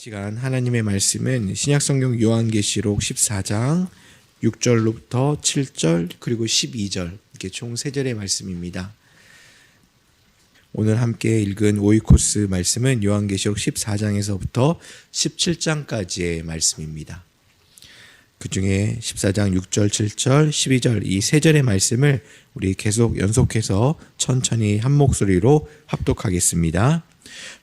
시간 하나님의 말씀은 신약성경 요한계시록 14장 6절로부터 7절 그리고 12절 이렇게 총 3절의 말씀입니다. 오늘 함께 읽은 오이코스 말씀은 요한계시록 14장에서부터 17장까지의 말씀입니다. 그 중에 14장 6절, 7절, 12절 이 3절의 말씀을 우리 계속 연속해서 천천히 한 목소리로 합독하겠습니다.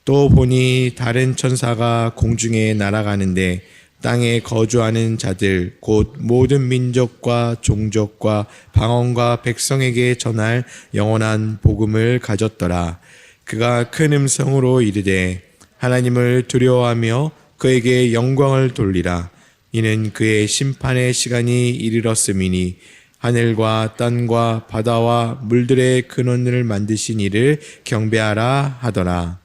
또 보니 다른 천사가 공중에 날아가는데 땅에 거주하는 자들 곧 모든 민족과 종족과 방언과 백성에게 전할 영원한 복음을 가졌더라. 그가 큰 음성으로 이르되 하나님을 두려워하며 그에게 영광을 돌리라. 이는 그의 심판의 시간이 이르렀음이니 하늘과 땅과 바다와 물들의 근원을 만드신 이를 경배하라 하더라.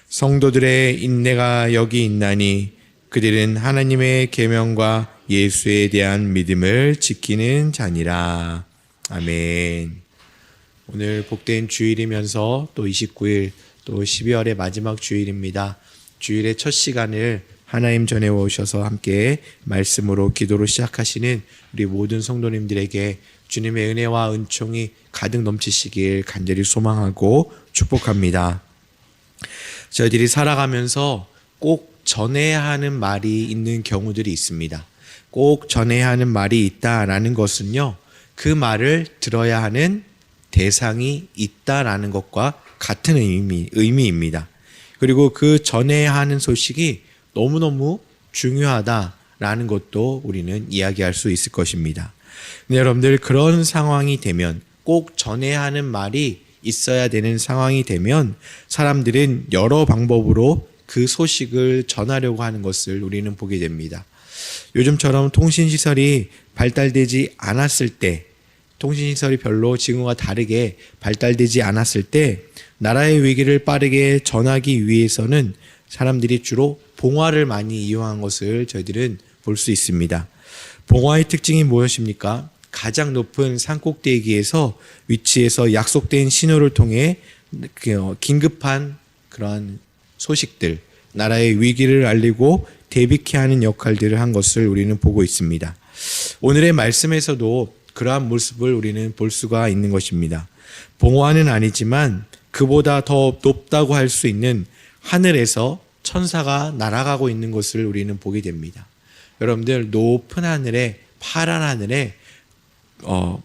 성도들의 인내가 여기 있나니 그들은 하나님의 계명과 예수에 대한 믿음을 지키는 자니라. 아멘. 오늘 복된 주일이면서 또 29일 또 12월의 마지막 주일입니다. 주일의 첫 시간을 하나님 전에 오셔서 함께 말씀으로 기도로 시작하시는 우리 모든 성도님들에게 주님의 은혜와 은총이 가득 넘치시길 간절히 소망하고 축복합니다. 저희들이 살아가면서 꼭 전해야 하는 말이 있는 경우들이 있습니다. 꼭 전해야 하는 말이 있다라는 것은요, 그 말을 들어야 하는 대상이 있다라는 것과 같은 의미입니다. 그리고 그 전해야 하는 소식이 너무너무 중요하다라는 것도 우리는 이야기할 수 있을 것입니다. 근데 여러분들 그런 상황이 되면 꼭 전해야 하는 말이 있어야 되는 상황이 되면 사람들은 여러 방법으로 그 소식을 전하려고 하는 것을 우리는 보게 됩니다. 요즘처럼 통신시설이 발달되지 않았을 때, 통신시설이 별로 지금과 다르게 발달되지 않았을 때 나라의 위기를 빠르게 전하기 위해서는 사람들이 주로 봉화를 많이 이용한 것을 저희들은 볼 수 있습니다. 봉화의 특징이 무엇입니까? 가장 높은 산꼭대기에서 위치해서 약속된 신호를 통해 긴급한 그러한 소식들, 나라의 위기를 알리고 대비케 하는 역할들을 한 것을 우리는 보고 있습니다. 오늘의 말씀에서도 그러한 모습을 우리는 볼 수가 있는 것입니다. 봉화는 아니지만 그보다 더 높다고 할 수 있는 하늘에서 천사가 날아가고 있는 것을 우리는 보게 됩니다. 여러분들 높은 하늘에, 파란 하늘에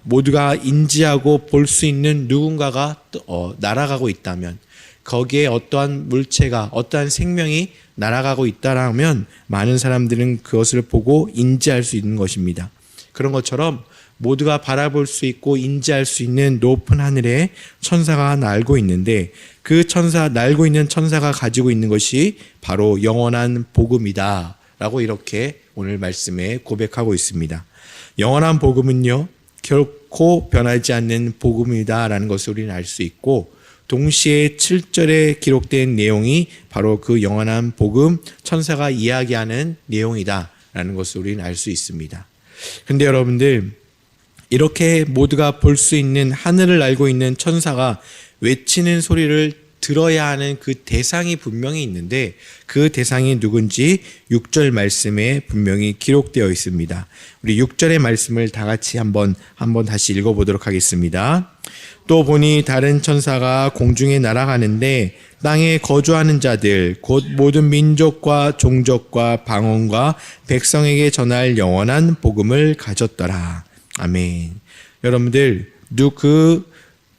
모두가 인지하고 볼 수 있는 누군가가 날아가고 있다면, 거기에 어떠한 물체가, 어떠한 생명이 날아가고 있다라면 많은 사람들은 그것을 보고 인지할 수 있는 것입니다. 그런 것처럼 모두가 바라볼 수 있고 인지할 수 있는 높은 하늘에 천사가 날고 있는데, 그 날고 있는 천사가 가지고 있는 것이 바로 영원한 복음이다 라고 이렇게 오늘 말씀에 고백하고 있습니다. 영원한 복음은요, 결코 변하지 않는 복음이다 라는 것을 우리는 알 수 있고, 동시에 7절에 기록된 내용이 바로 그 영원한 복음, 천사가 이야기하는 내용이다 라는 것을 우리는 알 수 있습니다. 근데 여러분들, 이렇게 모두가 볼 수 있는 하늘을 날고 있는 천사가 외치는 소리를 들어야 하는 그 대상이 분명히 있는데, 그 대상이 누군지 6절 말씀에 분명히 기록되어 있습니다. 우리 6절의 말씀을 다 같이 한번 다시 읽어보도록 하겠습니다. 또 보니 다른 천사가 공중에 날아가는데 땅에 거주하는 자들 곧 모든 민족과 종족과 방언과 백성에게 전할 영원한 복음을 가졌더라. 아멘. 여러분들, 그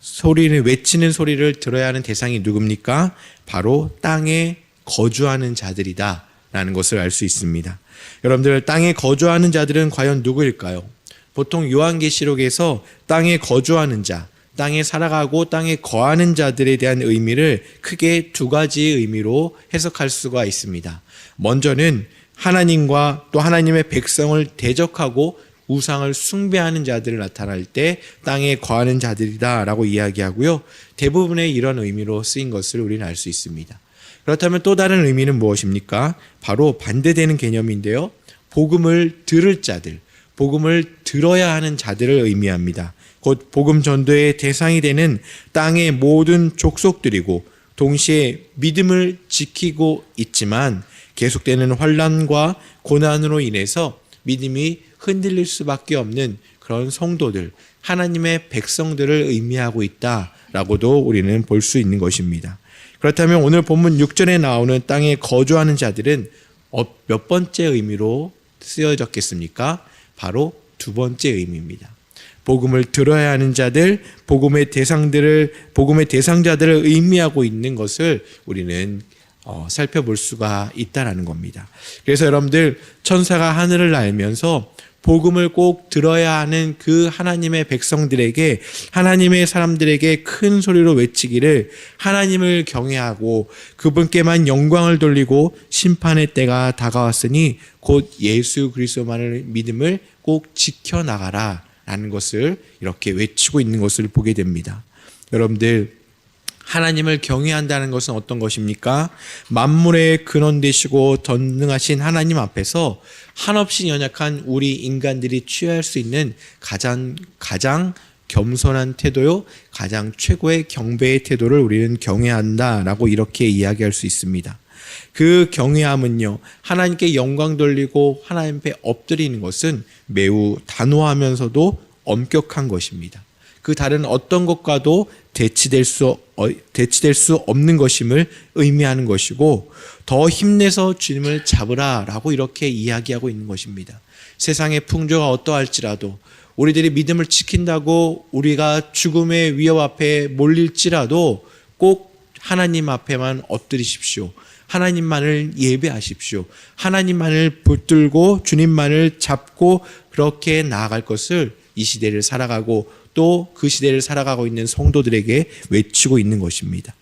소리를, 외치는 소리를 들어야 하는 대상이 누굽니까? 바로 땅에 거주하는 자들이다 라는 것을 알 수 있습니다. 여러분들, 땅에 거주하는 자들은 과연 누구일까요? 보통 요한계시록에서 땅에 거주하는 자, 땅에 살아가고 땅에 거하는 자들에 대한 의미를 크게 두 가지 의미로 해석할 수가 있습니다. 먼저는 하나님과 또 하나님의 백성을 대적하고 우상을 숭배하는 자들을 나타날 때 땅에 거하는 자들이다 라고 이야기하고요, 대부분의 이런 의미로 쓰인 것을 우리는 알 수 있습니다. 그렇다면 또 다른 의미는 무엇입니까? 바로 반대되는 개념인데요, 복음을 들을 자들, 복음을 들어야 하는 자들을 의미합니다. 곧 복음 전도의 대상이 되는 땅의 모든 족속들이고 동시에 믿음을 지키고 있지만 계속되는 환난과 고난으로 인해서 믿음이 흔들릴 수밖에 없는 그런 성도들, 하나님의 백성들을 의미하고 있다라고도 우리는 볼 수 있는 것입니다. 그렇다면 오늘 본문 6절에 나오는 땅에 거주하는 자들은 몇 번째 의미로 쓰여졌겠습니까? 바로 두 번째 의미입니다. 복음을 들어야 하는 자들, 복음의 대상자들을 의미하고 있는 것을 우리는 살펴볼 수가 있다라는 겁니다. 그래서 여러분들, 천사가 하늘을 날면서 복음을 꼭 들어야 하는 그 하나님의 백성들에게, 하나님의 사람들에게 큰 소리로 외치기를, 하나님을 경외하고 그분께만 영광을 돌리고 심판의 때가 다가왔으니 곧 예수 그리스도만을 믿음을 꼭 지켜나가라 라는 것을 이렇게 외치고 있는 것을 보게 됩니다. 여러분들, 하나님을 경외한다는 것은 어떤 것입니까? 만물의 근원 되시고 전능하신 하나님 앞에서 한없이 연약한 우리 인간들이 취할 수 있는 가장 겸손한 태도요, 가장 최고의 경배의 태도를 우리는 경외한다라고 이렇게 이야기할 수 있습니다. 그 경외함은요, 하나님께 영광 돌리고 하나님 앞에 엎드리는 것은 매우 단호하면서도 엄격한 것입니다. 그 다른 어떤 것과도 대치될 수 없는 것임을 의미하는 것이고, 더 힘내서 주님을 잡으라라고 이렇게 이야기하고 있는 것입니다. 세상의 풍조가 어떠할지라도, 우리들이 믿음을 지킨다고 우리가 죽음의 위협 앞에 몰릴지라도 꼭 하나님 앞에만 엎드리십시오. 하나님만을 예배하십시오. 하나님만을 붙들고 주님만을 잡고 그렇게 나아갈 것을 이 시대를 살아가고 또 그 시대를 살아가고 있는 성도들에게 외치고 있는 것입니다.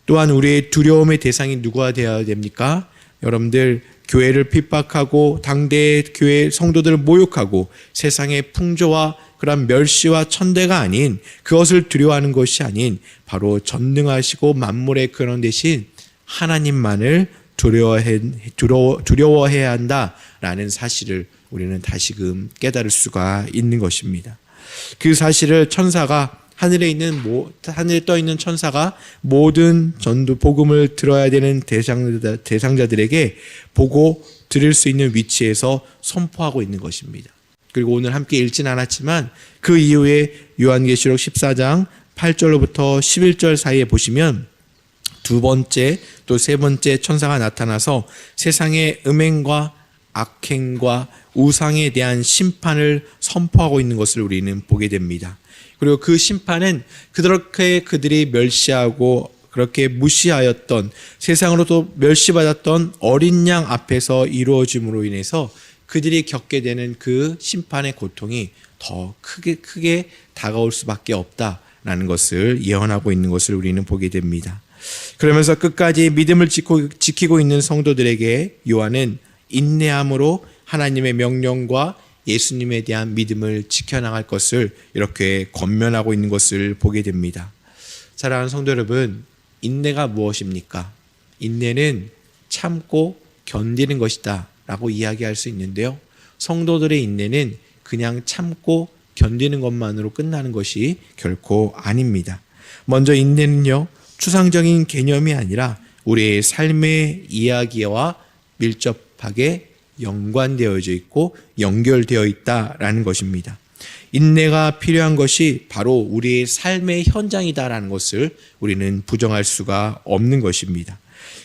또한 우리의 두려움의 대상이 누구가 되어야 됩니까? 여러분들, 교회를 핍박하고 당대의 교회 성도들을 모욕하고 세상의 풍조와 그런 멸시와 천대가 아닌, 그것을 두려워하는 것이 아닌 바로 전능하시고 만물의 근원 되신 하나님만을 두려워해야 한다라는 사실을 우리는 다시금 깨달을 수가 있는 것입니다. 그 사실을 천사가, 하늘에 떠 있는 천사가 모든 전도 복음을 들어야 되는 대상자들에게 보고 들을 수 있는 위치에서 선포하고 있는 것입니다. 그리고 오늘 함께 읽진 않았지만 그 이후에 요한계시록 14장 8절로부터 11절 사이에 보시면 두 번째 또 세 번째 천사가 나타나서 세상의 음행과 악행과 우상에 대한 심판을 선포하고 있는 것을 우리는 보게 됩니다. 그리고 그 심판은 그렇게 그들이 멸시하고 그렇게 무시하였던, 세상으로도 멸시받았던 어린 양 앞에서 이루어짐으로 인해서 그들이 겪게 되는 그 심판의 고통이 더 크게 다가올 수밖에 없다라는 것을 예언하고 있는 것을 우리는 보게 됩니다. 그러면서 끝까지 믿음을 지키고 있는 성도들에게 요한은 인내함으로 하나님의 명령과 예수님에 대한 믿음을 지켜나갈 것을 이렇게 권면하고 있는 것을 보게 됩니다. 사랑하는 성도 여러분, 인내가 무엇입니까? 인내는 참고 견디는 것이다 라고 이야기할 수 있는데요, 성도들의 인내는 그냥 참고 견디는 것만으로 끝나는 것이 결코 아닙니다. 먼저 인내는요, 추상적인 개념이 아니라 우리의 삶의 이야기와 밀접하게 연관되어져 있고 연결되어 있다라는 것입니다. 인내가 필요한 것이 바로 우리의 삶의 현장이다라는 것을 우리는 부정할 수가 없는 것입니다.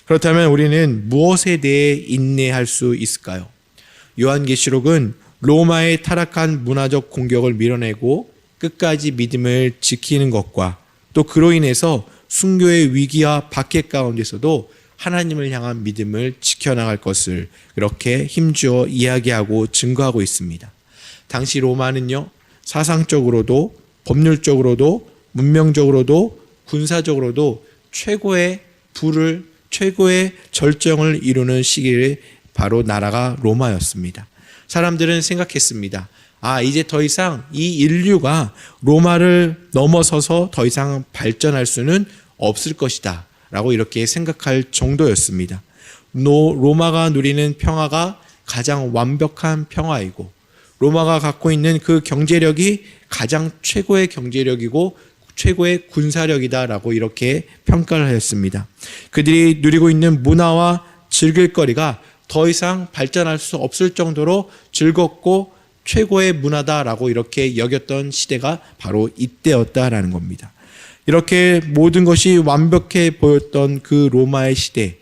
그렇다면 우리는 무엇에 대해 인내할 수 있을까요? 요한계시록은 로마의 타락한 문화적 공격을 밀어내고 끝까지 믿음을 지키는 것과 또 그로 인해서 순교의 위기와 박해 가운데서도 하나님을 향한 믿음을 지켜나갈 것을 이렇게 힘주어 이야기하고 증거하고 있습니다. 당시 로마는요, 사상적으로도 법률적으로도 문명적으로도 군사적으로도 최고의 절정을 이루는 시기에 바로 나라가 로마였습니다. 사람들은 생각했습니다. 이제 더 이상 이 인류가 로마를 넘어서서 더 이상 발전할 수는 없을 것이다 라고 이렇게 생각할 정도였습니다. 로마가 누리는 평화가 가장 완벽한 평화이고, 로마가 갖고 있는 그 경제력이 가장 최고의 경제력이고 최고의 군사력이다라고 이렇게 평가를 하였습니다. 그들이 누리고 있는 문화와 즐길 거리가 더 이상 발전할 수 없을 정도로 즐겁고 최고의 문화다라고 이렇게 여겼던 시대가 바로 이때였다라는 겁니다. 이렇게 모든 것이 완벽해 보였던 그 로마의 시대,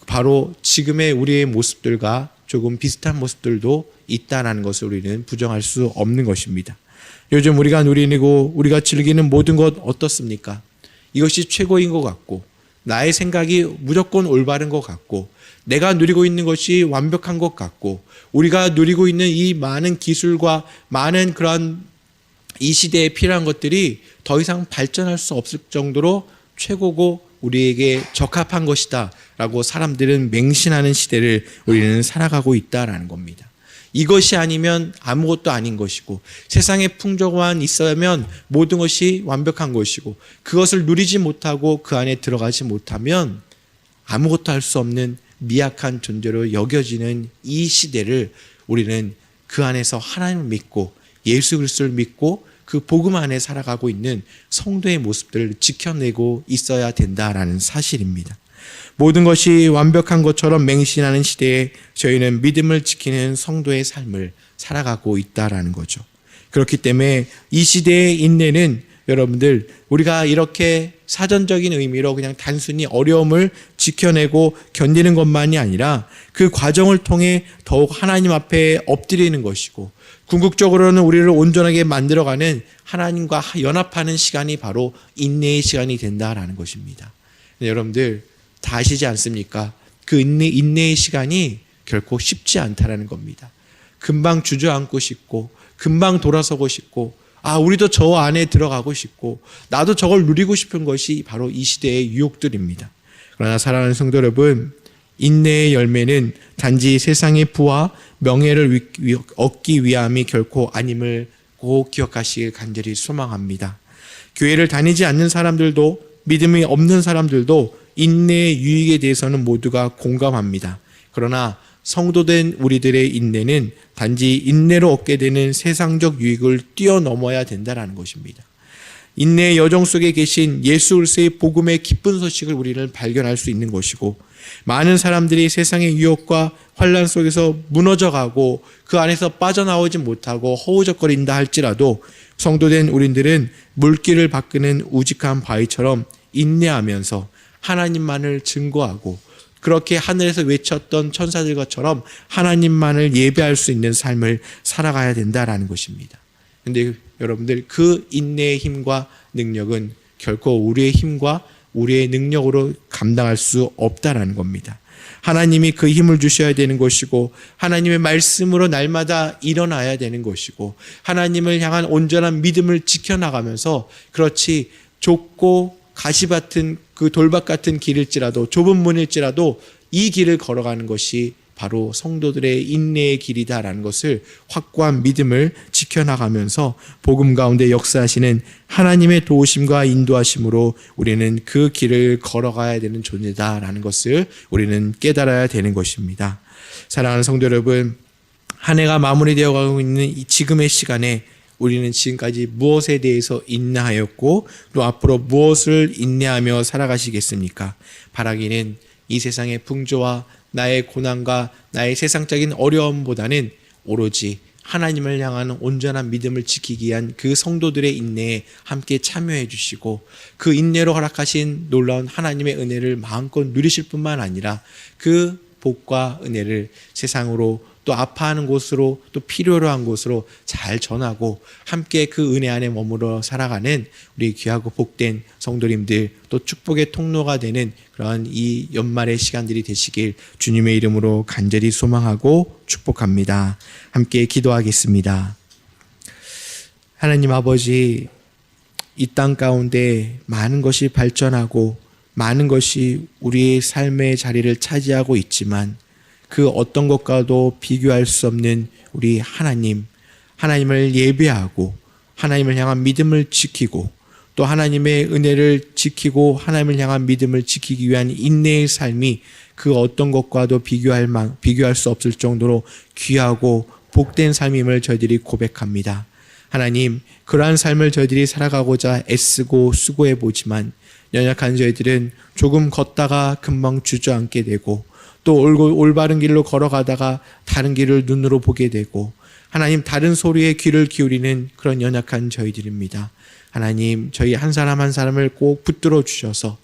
바로 지금의 우리의 모습들과 조금 비슷한 모습들도 있다라는 것을 우리는 부정할 수 없는 것입니다. 요즘 우리가 누리고 우리가 즐기는 모든 것 어떻습니까? 이것이 최고인 것 같고, 나의 생각이 무조건 올바른 것 같고, 내가 누리고 있는 것이 완벽한 것 같고, 우리가 누리고 있는 이 많은 기술과 많은 그런 이 시대에 필요한 것들이 더 이상 발전할 수 없을 정도로 최고고 우리에게 적합한 것이다 라고 사람들은 맹신하는 시대를 우리는 살아가고 있다라는 겁니다. 이것이 아니면 아무것도 아닌 것이고, 세상에 풍조만 있어야면 모든 것이 완벽한 것이고, 그것을 누리지 못하고 그 안에 들어가지 못하면 아무것도 할 수 없는 미약한 존재로 여겨지는 이 시대를 우리는 그 안에서 하나님을 믿고 예수 그리스도를 믿고 그 복음 안에 살아가고 있는 성도의 모습들을 지켜내고 있어야 된다라는 사실입니다. 모든 것이 완벽한 것처럼 맹신하는 시대에 저희는 믿음을 지키는 성도의 삶을 살아가고 있다라는 거죠. 그렇기 때문에 이 시대의 인내는 여러분들, 우리가 이렇게 사전적인 의미로 그냥 단순히 어려움을 지켜내고 견디는 것만이 아니라 그 과정을 통해 더욱 하나님 앞에 엎드리는 것이고, 궁극적으로는 우리를 온전하게 만들어가는 하나님과 연합하는 시간이 바로 인내의 시간이 된다라는 것입니다. 여러분들 다 아시지 않습니까? 그 인내의 시간이 결코 쉽지 않다라는 겁니다. 금방 주저앉고 싶고, 금방 돌아서고 싶고, 우리도 저 안에 들어가고 싶고, 나도 저걸 누리고 싶은 것이 바로 이 시대의 유혹들입니다. 그러나 사랑하는 성도 여러분, 인내의 열매는 단지 세상의 부와 명예를 얻기 위함이 결코 아님을 꼭 기억하시길 간절히 소망합니다. 교회를 다니지 않는 사람들도, 믿음이 없는 사람들도 인내의 유익에 대해서는 모두가 공감합니다. 그러나 성도된 우리들의 인내는 단지 인내로 얻게 되는 세상적 유익을 뛰어넘어야 된다는 것입니다. 인내의 여정 속에 계신 예수 그리스도의 복음의 기쁜 소식을 우리는 발견할 수 있는 것이고, 많은 사람들이 세상의 유혹과 환난 속에서 무너져가고 그 안에서 빠져나오지 못하고 허우적거린다 할지라도 성도된 우리들은 물길을 바꾸는 우직한 바위처럼 인내하면서 하나님만을 증거하고, 그렇게 하늘에서 외쳤던 천사들과처럼 하나님만을 예배할 수 있는 삶을 살아가야 된다라는 것입니다. 그런데 여러분들, 그 인내의 힘과 능력은 결코 우리의 힘과 우리의 능력으로 감당할 수 없다라는 겁니다. 하나님이 그 힘을 주셔야 되는 것이고, 하나님의 말씀으로 날마다 일어나야 되는 것이고, 하나님을 향한 온전한 믿음을 지켜나가면서, 그렇지 좁고 가시밭은 그 돌밭 같은 길일지라도, 좁은 문일지라도 이 길을 걸어가는 것이 바로 성도들의 인내의 길이다라는 것을 확고한 믿음을 지켜나가면서 복음 가운데 역사하시는 하나님의 도우심과 인도하심으로 우리는 그 길을 걸어가야 되는 존재다라는 것을 우리는 깨달아야 되는 것입니다. 사랑하는 성도 여러분, 한 해가 마무리되어 가고 있는 이 지금의 시간에 우리는 지금까지 무엇에 대해서 인내하였고, 또 앞으로 무엇을 인내하며 살아가시겠습니까? 바라기는 이 세상의 풍조와 나의 고난과 나의 세상적인 어려움보다는 오로지 하나님을 향한 온전한 믿음을 지키기 위한 그 성도들의 인내에 함께 참여해 주시고, 그 인내로 허락하신 놀라운 하나님의 은혜를 마음껏 누리실 뿐만 아니라 그 복과 은혜를 세상으로, 또 아파하는 곳으로, 또 필요로 한 곳으로 잘 전하고 함께 그 은혜 안에 머물러 살아가는 우리 귀하고 복된 성도님들, 또 축복의 통로가 되는 그런 이 연말의 시간들이 되시길 주님의 이름으로 간절히 소망하고 축복합니다. 함께 기도하겠습니다. 하나님 아버지, 이 땅 가운데 많은 것이 발전하고 많은 것이 우리의 삶의 자리를 차지하고 있지만, 그 어떤 것과도 비교할 수 없는 우리 하나님을 예배하고 하나님을 향한 믿음을 지키고, 또 하나님의 은혜를 지키고 하나님을 향한 믿음을 지키기 위한 인내의 삶이 그 어떤 것과도 비교할 수 없을 정도로 귀하고 복된 삶임을 저희들이 고백합니다. 하나님, 그러한 삶을 저희들이 살아가고자 애쓰고 수고해 보지만 연약한 저희들은 조금 걷다가 금방 주저앉게 되고, 또 올바른 길로 걸어가다가 다른 길을 눈으로 보게 되고, 하나님 다른 소리에 귀를 기울이는 그런 연약한 저희들입니다. 하나님, 저희 한 사람 한 사람을 꼭 붙들어 주셔서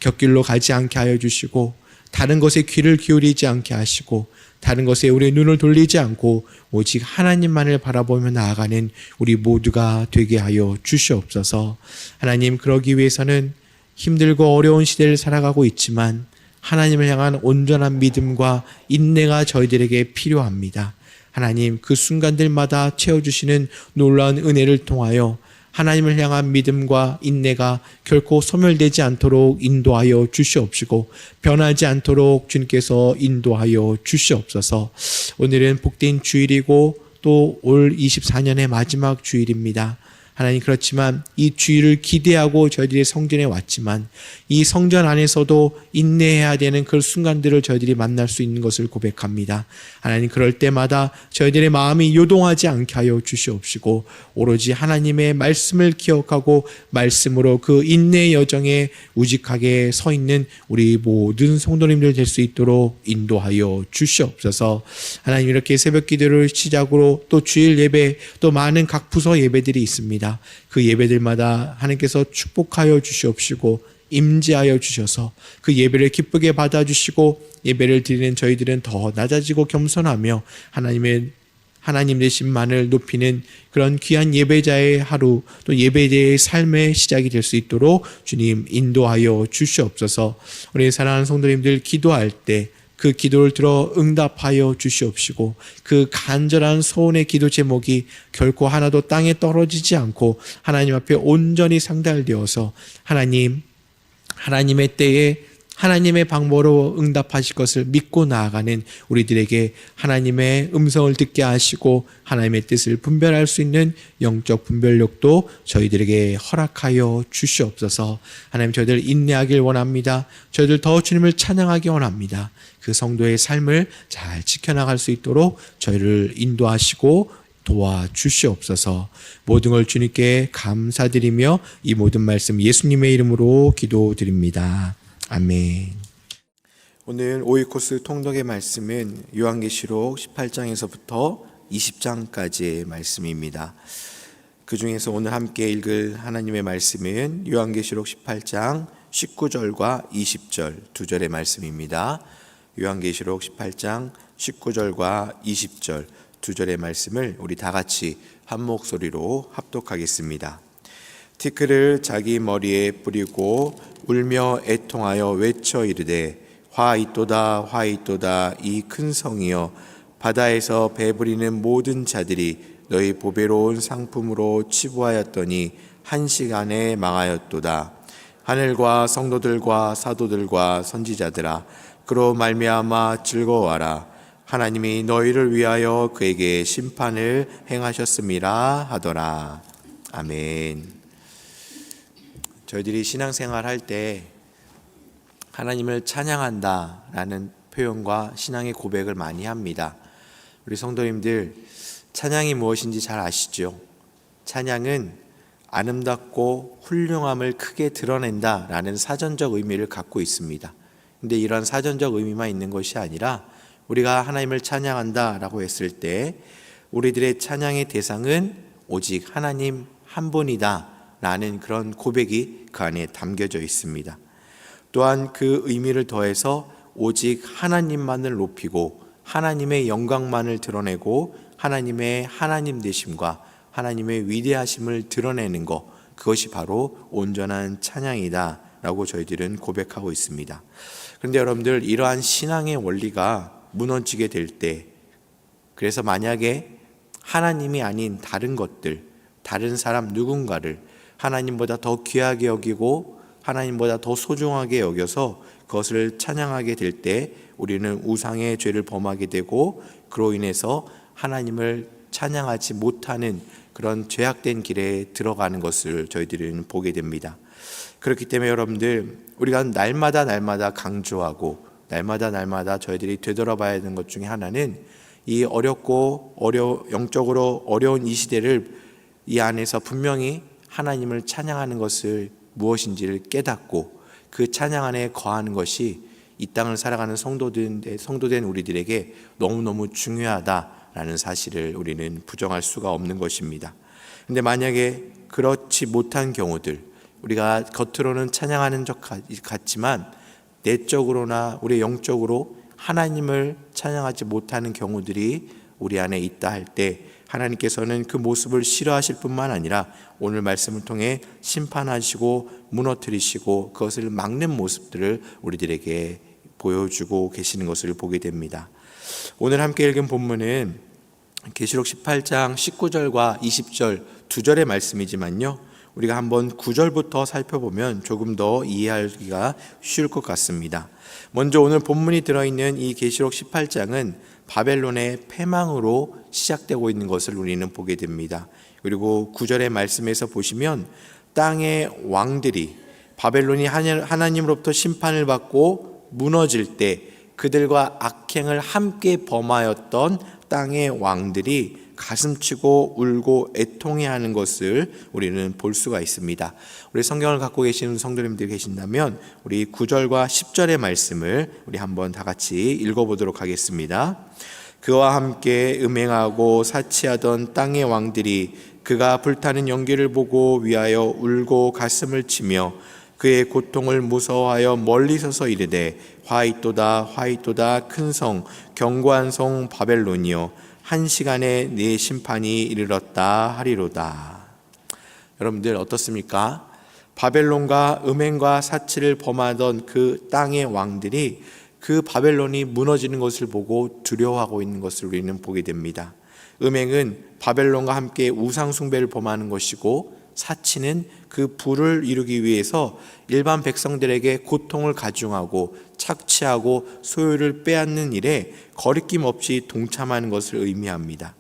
곁길로 가지 않게 하여 주시고, 다른 것에 귀를 기울이지 않게 하시고, 다른 것에 우리의 눈을 돌리지 않고 오직 하나님만을 바라보며 나아가는 우리 모두가 되게 하여 주시옵소서. 하나님, 그러기 위해서는 힘들고 어려운 시대를 살아가고 있지만 하나님을 향한 온전한 믿음과 인내가 저희들에게 필요합니다. 하나님, 그 순간들마다 채워주시는 놀라운 은혜를 통하여 하나님을 향한 믿음과 인내가 결코 소멸되지 않도록 인도하여 주시옵시고, 변하지 않도록 주님께서 인도하여 주시옵소서. 오늘은 복된 주일이고 또 올 24년의 마지막 주일입니다. 하나님, 그렇지만 이 주일을 기대하고 저희들이 성전에 왔지만 이 성전 안에서도 인내해야 되는 그 순간들을 저희들이 만날 수 있는 것을 고백합니다. 하나님, 그럴 때마다 저희들의 마음이 요동하지 않게 하여 주시옵시고, 오로지 하나님의 말씀을 기억하고 말씀으로 그 인내의 여정에 우직하게 서 있는 우리 모든 성도님들 될 수 있도록 인도하여 주시옵소서. 하나님, 이렇게 새벽 기도를 시작으로 또 주일 예배, 또 많은 각 부서 예배들이 있습니다. 그 예배들마다 하나님께서 축복하여 주시옵시고 임재하여 주셔서 그 예배를 기쁘게 받아주시고, 예배를 드리는 저희들은 더 낮아지고 겸손하며 하나님 되신만을 높이는 그런 귀한 예배자의 하루, 또 예배자의 삶의 시작이 될 수 있도록 주님 인도하여 주시옵소서. 우리 사랑하는 성도님들, 기도할 때 그 기도를 들어 응답하여 주시옵시고, 그 간절한 소원의 기도 제목이 결코 하나도 땅에 떨어지지 않고 하나님 앞에 온전히 상달되어서 하나님의 때에 하나님의 방법으로 응답하실 것을 믿고 나아가는 우리들에게 하나님의 음성을 듣게 하시고 하나님의 뜻을 분별할 수 있는 영적 분별력도 저희들에게 허락하여 주시옵소서. 하나님, 저희들 인내하길 원합니다. 저희들 더 주님을 찬양하기 원합니다. 그 성도의 삶을 잘 지켜나갈 수 있도록 저희를 인도하시고 도와주시옵소서. 모든 걸 주님께 감사드리며 이 모든 말씀 예수님의 이름으로 기도드립니다. 아멘. 오늘 오이코스 통독의 말씀은 요한계시록 18장에서부터 20장까지의 말씀입니다. 그 중에서 오늘 함께 읽을 하나님의 말씀은 요한계시록 18장 19절과 20절 두 절의 말씀입니다. 요한계시록 18장 19절과 20절 두 절의 말씀을 우리 다 같이 한 목소리로 합독하겠습니다. 티끌을 자기 머리에 뿌리고 울며 애통하여 외쳐 이르되 화 있도다 화 있도다 이 큰 성이여, 바다에서 배부리는 모든 자들이 너희 보배로운 상품으로 치부하였더니 한 시간에 망하였도다. 하늘과 성도들과 사도들과 선지자들아, 그로 말미암아 즐거워하라. 하나님이 너희를 위하여 그에게 심판을 행하셨음이라 하더라. 아멘. 저희들이 신앙생활 할 때 하나님을 찬양한다라는 표현과 신앙의 고백을 많이 합니다. 우리 성도님들, 찬양이 무엇인지 잘 아시죠? 찬양은 아름답고 훌륭함을 크게 드러낸다라는 사전적 의미를 갖고 있습니다. 근데 이런 사전적 의미만 있는 것이 아니라 우리가 하나님을 찬양한다라고 했을 때 우리들의 찬양의 대상은 오직 하나님 한 분이다 라는 그런 고백이 그 안에 담겨져 있습니다. 또한 그 의미를 더해서 오직 하나님만을 높이고 하나님의 영광만을 드러내고 하나님의 하나님 되심과 하나님의 위대하심을 드러내는 것, 그것이 바로 온전한 찬양이다 라고 저희들은 고백하고 있습니다. 그런데 여러분들, 이러한 신앙의 원리가 무너지게 될 때, 그래서 만약에 하나님이 아닌 다른 것들, 다른 사람 누군가를 하나님보다 더 귀하게 여기고 하나님보다 더 소중하게 여겨서 그것을 찬양하게 될 때 우리는 우상의 죄를 범하게 되고, 그로 인해서 하나님을 찬양하지 못하는 그런 죄악된 길에 들어가는 것을 저희들은 보게 됩니다. 그렇기 때문에 여러분들, 우리가 날마다 강조하고 날마다 저희들이 되돌아봐야 하는 것 중에 하나는 이 영적으로 어려운 이 시대를 이 안에서 분명히 하나님을 찬양하는 것을 무엇인지를 깨닫고 그 찬양 안에 거하는 것이 이 땅을 살아가는 성도된 우리들에게 너무너무 중요하다라는 사실을 우리는 부정할 수가 없는 것입니다. 근데 만약에 그렇지 못한 경우들, 우리가 겉으로는 찬양하는 것 같지만 내적으로나 우리 영적으로 하나님을 찬양하지 못하는 경우들이 우리 안에 있다 할 때 하나님께서는 그 모습을 싫어하실 뿐만 아니라 오늘 말씀을 통해 심판하시고 무너뜨리시고 그것을 막는 모습들을 우리들에게 보여주고 계시는 것을 보게 됩니다. 오늘 함께 읽은 본문은 계시록 18장 19절과 20절 두 절의 말씀이지만요, 우리가 한번 9절부터 살펴보면 조금 더 이해하기가 쉬울 것 같습니다. 먼저 오늘 본문이 들어있는 이 계시록 18장은 바벨론의 패망으로 시작되고 있는 것을 우리는 보게 됩니다. 그리고 9절의 말씀에서 보시면 땅의 왕들이 바벨론이 하나님으로부터 심판을 받고 무너질 때 그들과 악행을 함께 범하였던 땅의 왕들이 가슴치고 울고 애통해하는 것을 우리는 볼 수가 있습니다. 우리 성경을 갖고 계시는 성도님들 계신다면 우리 9절과 10절의 말씀을 우리 한번 다 같이 읽어보도록 하겠습니다. 그와 함께 음행하고 사치하던 땅의 왕들이 그가 불타는 연기를 보고 위하여 울고 가슴을 치며 그의 고통을 무서워하여 멀리 서서 이르되 화이또다 화이또다 큰 성 견고한 성 바벨론이여 한 시간에 네 심판이 이르렀다 하리로다. 여러분들 어떻습니까? 바벨론과 음행과 사치를 범하던 그 땅의 왕들이 그 바벨론이 무너지는 것을 보고 두려워하고 있는 것을 우리는 보게 됩니다. 음행은 바벨론과 함께 우상 숭배를 범하는 것이고, 사치는 그 부를 이루기 위해서 일반 백성들에게 고통을 가중하고 착취하고 소유를 빼앗는 일에 거리낌 없이 동참하는 것을 의미합니다.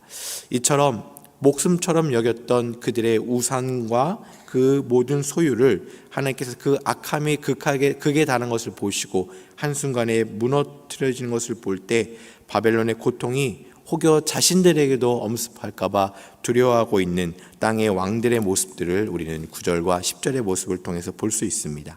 이처럼 목숨처럼 여겼던 그들의 우상과 그 모든 소유를 하나님께서 그 악함이 극에 달한 것을 보시고 한순간에 무너뜨려지는 것을 볼 때 바벨론의 고통이 혹여 자신들에게도 엄습할까봐 두려워하고 있는 땅의 왕들의 모습들을 우리는 9절과 10절의 모습을 통해서 볼 수 있습니다.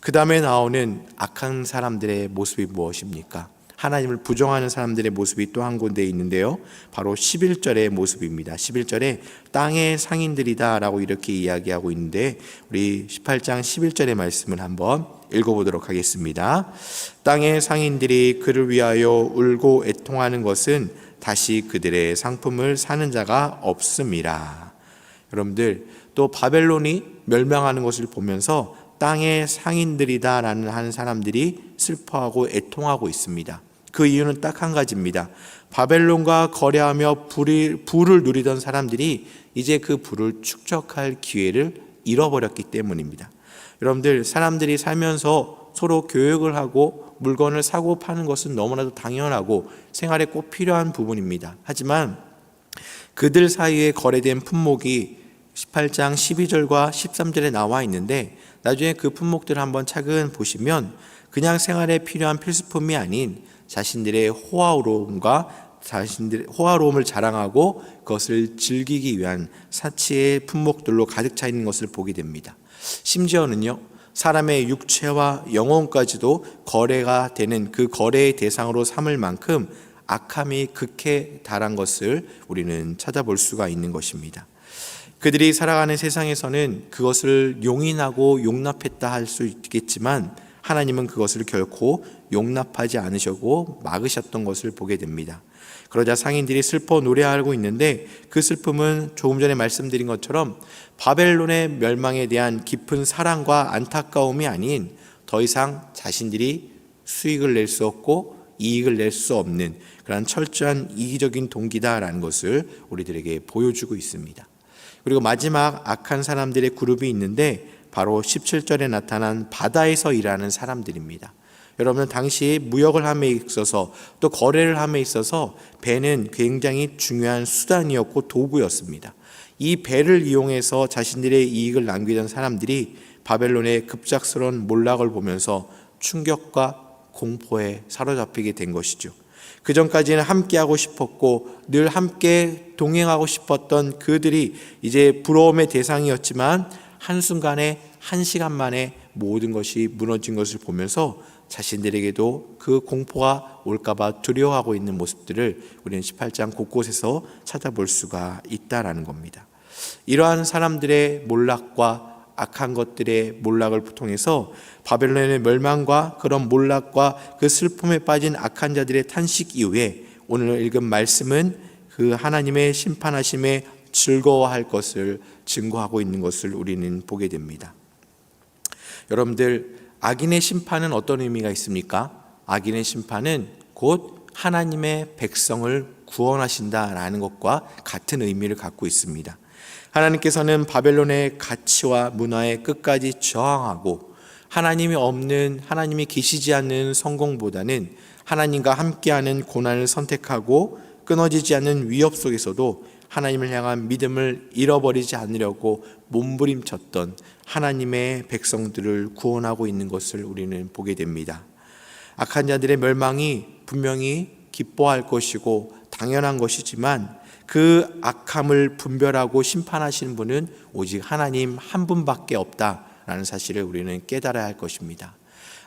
그 다음에 나오는 악한 사람들의 모습이 무엇입니까? 하나님을 부정하는 사람들의 모습이 또 한 군데 있는데요, 바로 11절의 모습입니다. 11절에 땅의 상인들이다 라고 이렇게 이야기하고 있는데, 우리 18장 11절의 말씀을 한번 읽어보도록 하겠습니다. 땅의 상인들이 그를 위하여 울고 애통하는 것은 다시 그들의 상품을 사는 자가 없음이라. 여러분들, 또 바벨론이 멸망하는 것을 보면서 땅의 상인들이다 라는 하는 사람들이 슬퍼하고 애통하고 있습니다. 그 이유는 딱 한 가지입니다. 바벨론과 거래하며 부를 누리던 사람들이 이제 그 부를 축적할 기회를 잃어버렸기 때문입니다. 여러분들, 사람들이 살면서 서로 교역을 하고 물건을 사고 파는 것은 너무나도 당연하고 생활에 꼭 필요한 부분입니다. 하지만 그들 사이에 거래된 품목이 18장 12절과 13절에 나와 있는데, 나중에 그 품목들을 한번 차근 보시면 그냥 생활에 필요한 필수품이 아닌 자신들의 호화로움을 자랑하고 그것을 즐기기 위한 사치의 품목들로 가득 차 있는 것을 보게 됩니다. 심지어는요, 사람의 육체와 영혼까지도 거래가 되는 그 거래의 대상으로 삼을 만큼 악함이 극에 달한 것을 우리는 찾아볼 수가 있는 것입니다. 그들이 살아가는 세상에서는 그것을 용인하고 용납했다 할 수 있겠지만 하나님은 그것을 결코 용납하지 않으시고 막으셨던 것을 보게 됩니다. 그러자 상인들이 슬퍼 노래하고 있는데, 그 슬픔은 조금 전에 말씀드린 것처럼 바벨론의 멸망에 대한 깊은 사랑과 안타까움이 아닌 더 이상 자신들이 수익을 낼 수 없고 이익을 낼 수 없는 그런 철저한 이기적인 동기다라는 것을 우리들에게 보여주고 있습니다. 그리고 마지막 악한 사람들의 그룹이 있는데, 바로 17절에 나타난 바다에서 일하는 사람들입니다. 여러분, 당시 무역을 함에 있어서 또 거래를 함에 있어서 배는 굉장히 중요한 수단이었고 도구였습니다. 이 배를 이용해서 자신들의 이익을 남기던 사람들이 바벨론의 급작스러운 몰락을 보면서 충격과 공포에 사로잡히게 된 것이죠. 그 전까지는 함께하고 싶었고 늘 함께 동행하고 싶었던 그들이 이제 부러움의 대상이었지만 한순간에 한 시간 만에 모든 것이 무너진 것을 보면서 자신들에게도 그 공포가 올까봐 두려워하고 있는 모습들을 우리는 18장 곳곳에서 찾아볼 수가 있다라는 겁니다. 이러한 사람들의 몰락과 악한 것들의 몰락을 통해서 바벨론의 멸망과 그런 몰락과 그 슬픔에 빠진 악한 자들의 탄식 이후에 오늘 읽은 말씀은 그 하나님의 심판하심에 즐거워할 것을 증거하고 있는 것을 우리는 보게 됩니다. 여러분들, 악인의 심판은 어떤 의미가 있습니까? 악인의 심판은 곧 하나님의 백성을 구원하신다라는 것과 같은 의미를 갖고 있습니다. 하나님께서는 바벨론의 가치와 문화에 끝까지 저항하고 하나님이 없는, 하나님이 계시지 않는 성공보다는 하나님과 함께하는 고난을 선택하고 끊어지지 않는 위협 속에서도 하나님을 향한 믿음을 잃어버리지 않으려고 몸부림쳤던 하나님의 백성들을 구원하고 있는 것을 우리는 보게 됩니다. 악한 자들의 멸망이 분명히 기뻐할 것이고 당연한 것이지만 그 악함을 분별하고 심판하시는 분은 오직 하나님 한 분밖에 없다라는 사실을 우리는 깨달아야 할 것입니다.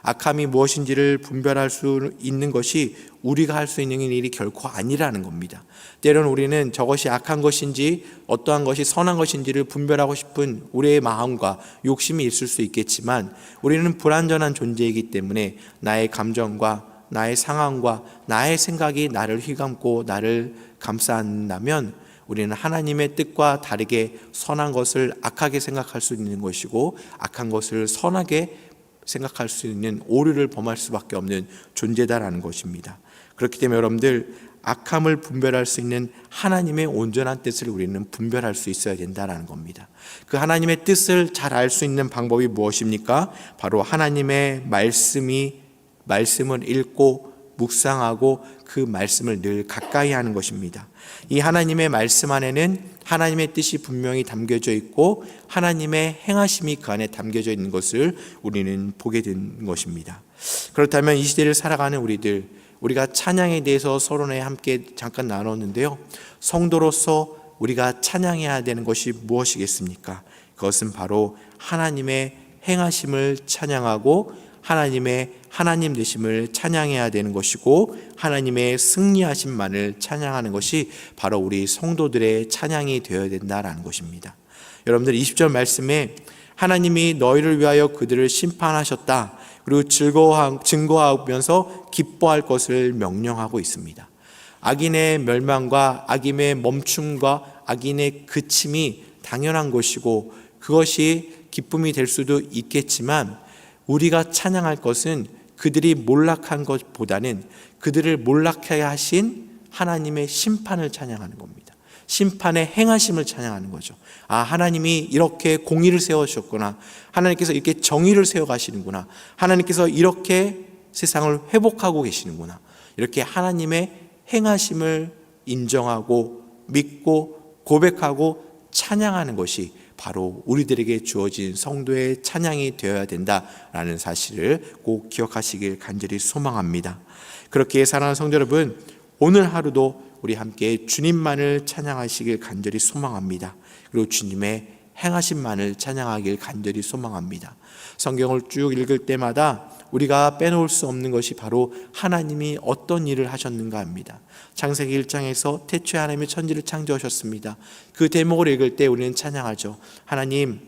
악함이 무엇인지를 분별할 수 있는 것이 우리가 할 수 있는 일이 결코 아니라는 겁니다. 때로는 우리는 저것이 악한 것인지 어떠한 것이 선한 것인지를 분별하고 싶은 우리의 마음과 욕심이 있을 수 있겠지만 우리는 불완전한 존재이기 때문에 나의 감정과 나의 상황과 나의 생각이 나를 휘감고 나를 감싼다면 우리는 하나님의 뜻과 다르게 선한 것을 악하게 생각할 수 있는 것이고 악한 것을 선하게 생각할 수 있는 오류를 범할 수밖에 없는 존재다라는 것입니다. 그렇기 때문에 여러분들, 악함을 분별할 수 있는 하나님의 온전한 뜻을 우리는 분별할 수 있어야 된다는 겁니다. 그 하나님의 뜻을 잘 알 수 있는 방법이 무엇입니까? 바로 하나님의 말씀을 읽고 묵상하고 그 말씀을 늘 가까이 하는 것입니다. 이 하나님의 말씀 안에는 하나님의 뜻이 분명히 담겨져 있고 하나님의 행하심이 그 안에 담겨져 있는 것을 우리는 보게 된 것입니다. 그렇다면 이 시대를 살아가는 우리가 찬양에 대해서 서론에 함께 잠깐 나눴는데요. 성도로서 우리가 찬양해야 되는 것이 무엇이겠습니까? 그것은 바로 하나님의 행하심을 찬양하고 하나님의 하나님 되심을 찬양해야 되는 것이고 하나님의 승리하심만을 찬양하는 것이 바로 우리 성도들의 찬양이 되어야 된다는 것입니다. 여러분들, 20절 말씀에 하나님이 너희를 위하여 그들을 심판하셨다, 그리고 증거하면서 기뻐할 것을 명령하고 있습니다. 악인의 멸망과 악인의 멈춤과 악인의 그침이 당연한 것이고 그것이 기쁨이 될 수도 있겠지만 우리가 찬양할 것은 그들이 몰락한 것보다는 그들을 몰락하게 하신 하나님의 심판을 찬양하는 겁니다. 심판의 행하심을 찬양하는 거죠. 하나님이 이렇게 공의를 세워주셨구나. 하나님께서 이렇게 정의를 세워가시는구나. 하나님께서 이렇게 세상을 회복하고 계시는구나. 이렇게 하나님의 행하심을 인정하고 믿고 고백하고 찬양하는 것이 바로 우리들에게 주어진 성도의 찬양이 되어야 된다라는 사실을 꼭 기억하시길 간절히 소망합니다. 그렇게 사랑하는 성도 여러분, 오늘 하루도 우리 함께 주님만을 찬양하시길 간절히 소망합니다. 그리고 주님의 행하심만을 찬양하길 간절히 소망합니다. 성경을 쭉 읽을 때마다 우리가 빼놓을 수 없는 것이 바로 하나님이 어떤 일을 하셨는가 합니다. 창세기 1장에서 태초에 하나님이 천지를 창조하셨습니다. 그 대목을 읽을 때 우리는 찬양하죠. 하나님,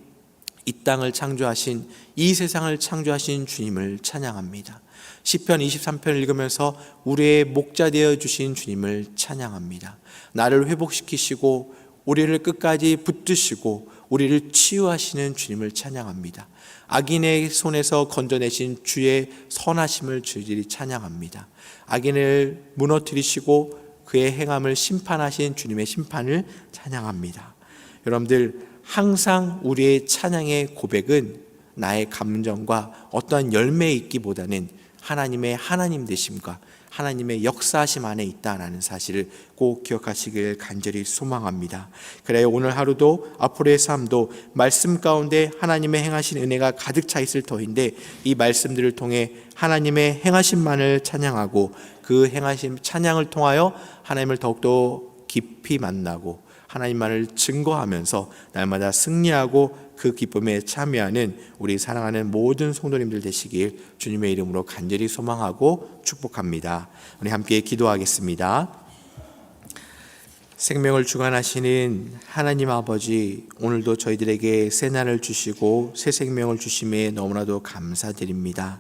이 땅을 창조하신, 이 세상을 창조하신 주님을 찬양합니다. 시편 23편을 읽으면서 우리의 목자 되어 주신 주님을 찬양합니다. 나를 회복시키시고 우리를 끝까지 붙드시고 우리를 치유하시는 주님을 찬양합니다. 악인의 손에서 건져내신 주의 선하심을 주들이 찬양합니다. 악인을 무너뜨리시고 그의 행함을 심판하신 주님의 심판을 찬양합니다. 여러분들, 항상 우리의 찬양의 고백은 나의 감정과 어떠한 열매에 있기보다는 하나님의 하나님 되심과 하나님의 역사하심 안에 있다는 사실을 꼭 기억하시길 간절히 소망합니다. 그래요, 오늘 하루도 앞으로의 삶도 말씀 가운데 하나님의 행하신 은혜가 가득 차 있을 터인데 이 말씀들을 통해 하나님의 행하심만을 찬양하고 그 행하심 찬양을 통하여 하나님을 더욱더 깊이 만나고 하나님만을 증거하면서 날마다 승리하고 그 기쁨에 참여하는 우리 사랑하는 모든 성도님들 되시길 주님의 이름으로 간절히 소망하고 축복합니다. 우리 함께 기도하겠습니다. 생명을 주관하시는 하나님 아버지, 오늘도 저희들에게 새 날을 주시고 새 생명을 주심에 너무나도 감사드립니다.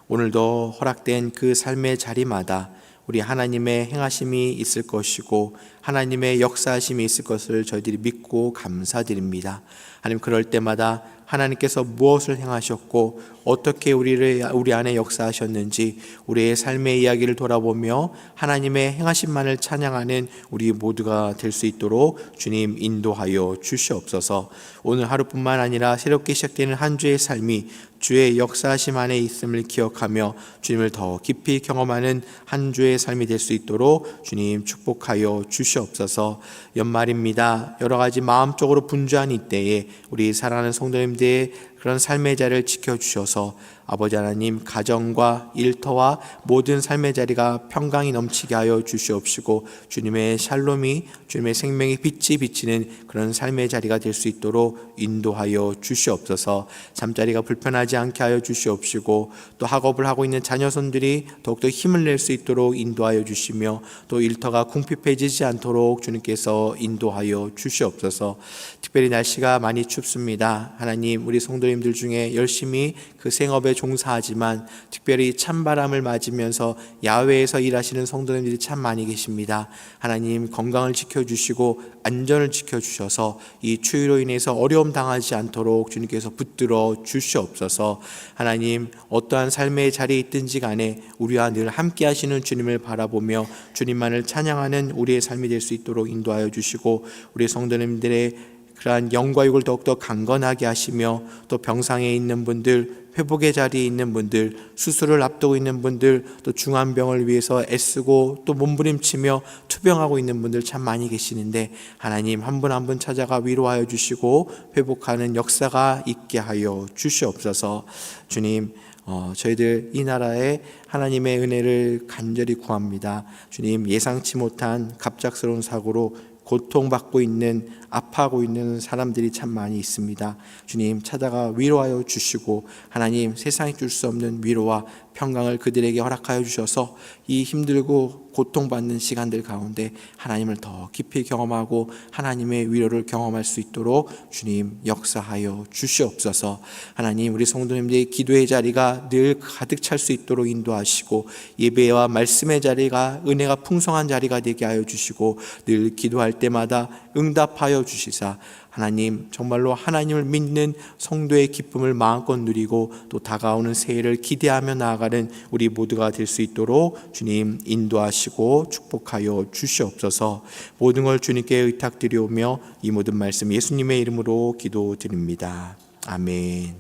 오늘도 허락된 그 삶의 자리마다 우리 하나님의 행하심이 있을 것이고 하나님의 역사하심이 있을 것을 저희들이 믿고 감사드립니다. 하나님, 그럴 때마다 하나님께서 무엇을 행하셨고 어떻게 우리 안에 역사하셨는지 우리의 삶의 이야기를 돌아보며 하나님의 행하심만을 찬양하는 우리 모두가 될 수 있도록 주님 인도하여 주시옵소서. 오늘 하루뿐만 아니라 새롭게 시작되는 한 주의 삶이 주의 역사하심 안에 있음을 기억하며 주님을 더 깊이 경험하는 한 주의 삶이 될 수 있도록 주님 축복하여 주시옵소서. 연말입니다. 여러 가지 마음적으로 분주한 이때에 우리 사랑하는 성도님들의 그런 삶의 자리를 지켜주셔서 아버지 하나님, 가정과 일터와 모든 삶의 자리가 평강이 넘치게 하여 주시옵시고 주님의 샬롬이, 주님의 생명의 빛이 비치는 그런 삶의 자리가 될 수 있도록 인도하여 주시옵소서. 잠자리가 불편하지 않게 하여 주시옵시고 또 학업을 하고 있는 자녀손들이 더욱더 힘을 낼 수 있도록 인도하여 주시며 또 일터가 궁핍해지지 않도록 주님께서 인도하여 주시옵소서. 특별히 날씨가 많이 춥습니다. 하나님, 우리 성도님들 중에 열심히 그 생업에 종사하지만 특별히 찬바람을 맞으면서 야외에서 일하시는 성도님들이 참 많이 계십니다. 하나님, 건강을 지켜주시고 안전을 지켜주셔서 이 추위로 인해서 어려움 당하지 않도록 주님께서 붙들어 주시옵소서. 하나님, 어떠한 삶의 자리에 있든지 간에 우리와 늘 함께 하시는 주님을 바라보며 주님만을 찬양하는 우리의 삶이 될 수 있도록 인도하여 주시고 우리 성도님들의 그러한 영과 육을 더욱더 강건하게 하시며 또 병상에 있는 분들, 회복의 자리에 있는 분들, 수술을 앞두고 있는 분들, 또 중환병을 위해서 애쓰고 또 몸부림치며 투병하고 있는 분들 참 많이 계시는데 하나님, 한 분 한 분 찾아가 위로하여 주시고 회복하는 역사가 있게 하여 주시옵소서. 주님, 저희들 이 나라에 하나님의 은혜를 간절히 구합니다. 주님, 예상치 못한 갑작스러운 사고로 고통받고 있는, 아파하고 있는 사람들이 참 많이 있습니다. 주님, 찾아가 위로하여 주시고 하나님, 세상이 줄 수 없는 위로와 평강을 그들에게 허락하여 주셔서 이 힘들고 고통받는 시간들 가운데 하나님을 더 깊이 경험하고 하나님의 위로를 경험할 수 있도록 주님 역사하여 주시옵소서. 하나님, 우리 성도님들의 기도의 자리가 늘 가득 찰 수 있도록 인도하시고 예배와 말씀의 자리가 은혜가 풍성한 자리가 되게 하여 주시고 늘 기도할 때마다 응답하여 주시사 하나님, 정말로 하나님을 믿는 성도의 기쁨을 마음껏 누리고 또 다가오는 새해를 기대하며 나아가는 우리 모두가 될 수 있도록 주님 인도하시고 축복하여 주시옵소서. 모든 걸 주님께 의탁드리오며 이 모든 말씀 예수님의 이름으로 기도드립니다. 아멘.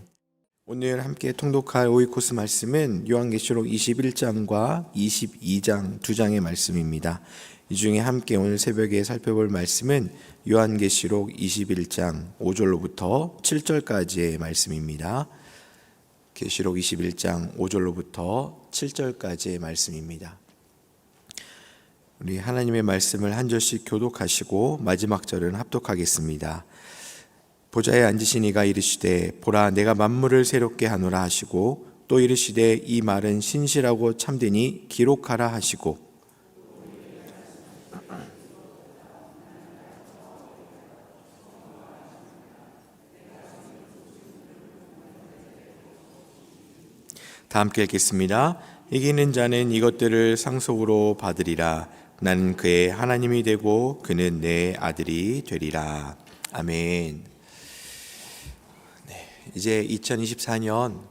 오늘 함께 통독할 오이코스 말씀은 요한계시록 21장과 22장 두 장의 말씀입니다. 이 중에 함께 오늘 새벽에 살펴볼 말씀은 요한계시록 21장 5절로부터 7절까지의 말씀입니다. 계시록 21장 5절로부터 7절까지의 말씀입니다. 우리 하나님의 말씀을 한 절씩 교독하시고 마지막 절은 합독하겠습니다. 보좌에 앉으신 이가 이르시되 보라, 내가 만물을 새롭게 하노라 하시고 또 이르시되 이 말은 신실하고 참되니 기록하라 하시고 다 함께 읽겠습니다. 이기는 자는 이것들을 상속으로 받으리라. 나는 그의 하나님이 되고 그는 내 아들이 되리라. 아멘. 이제 2024년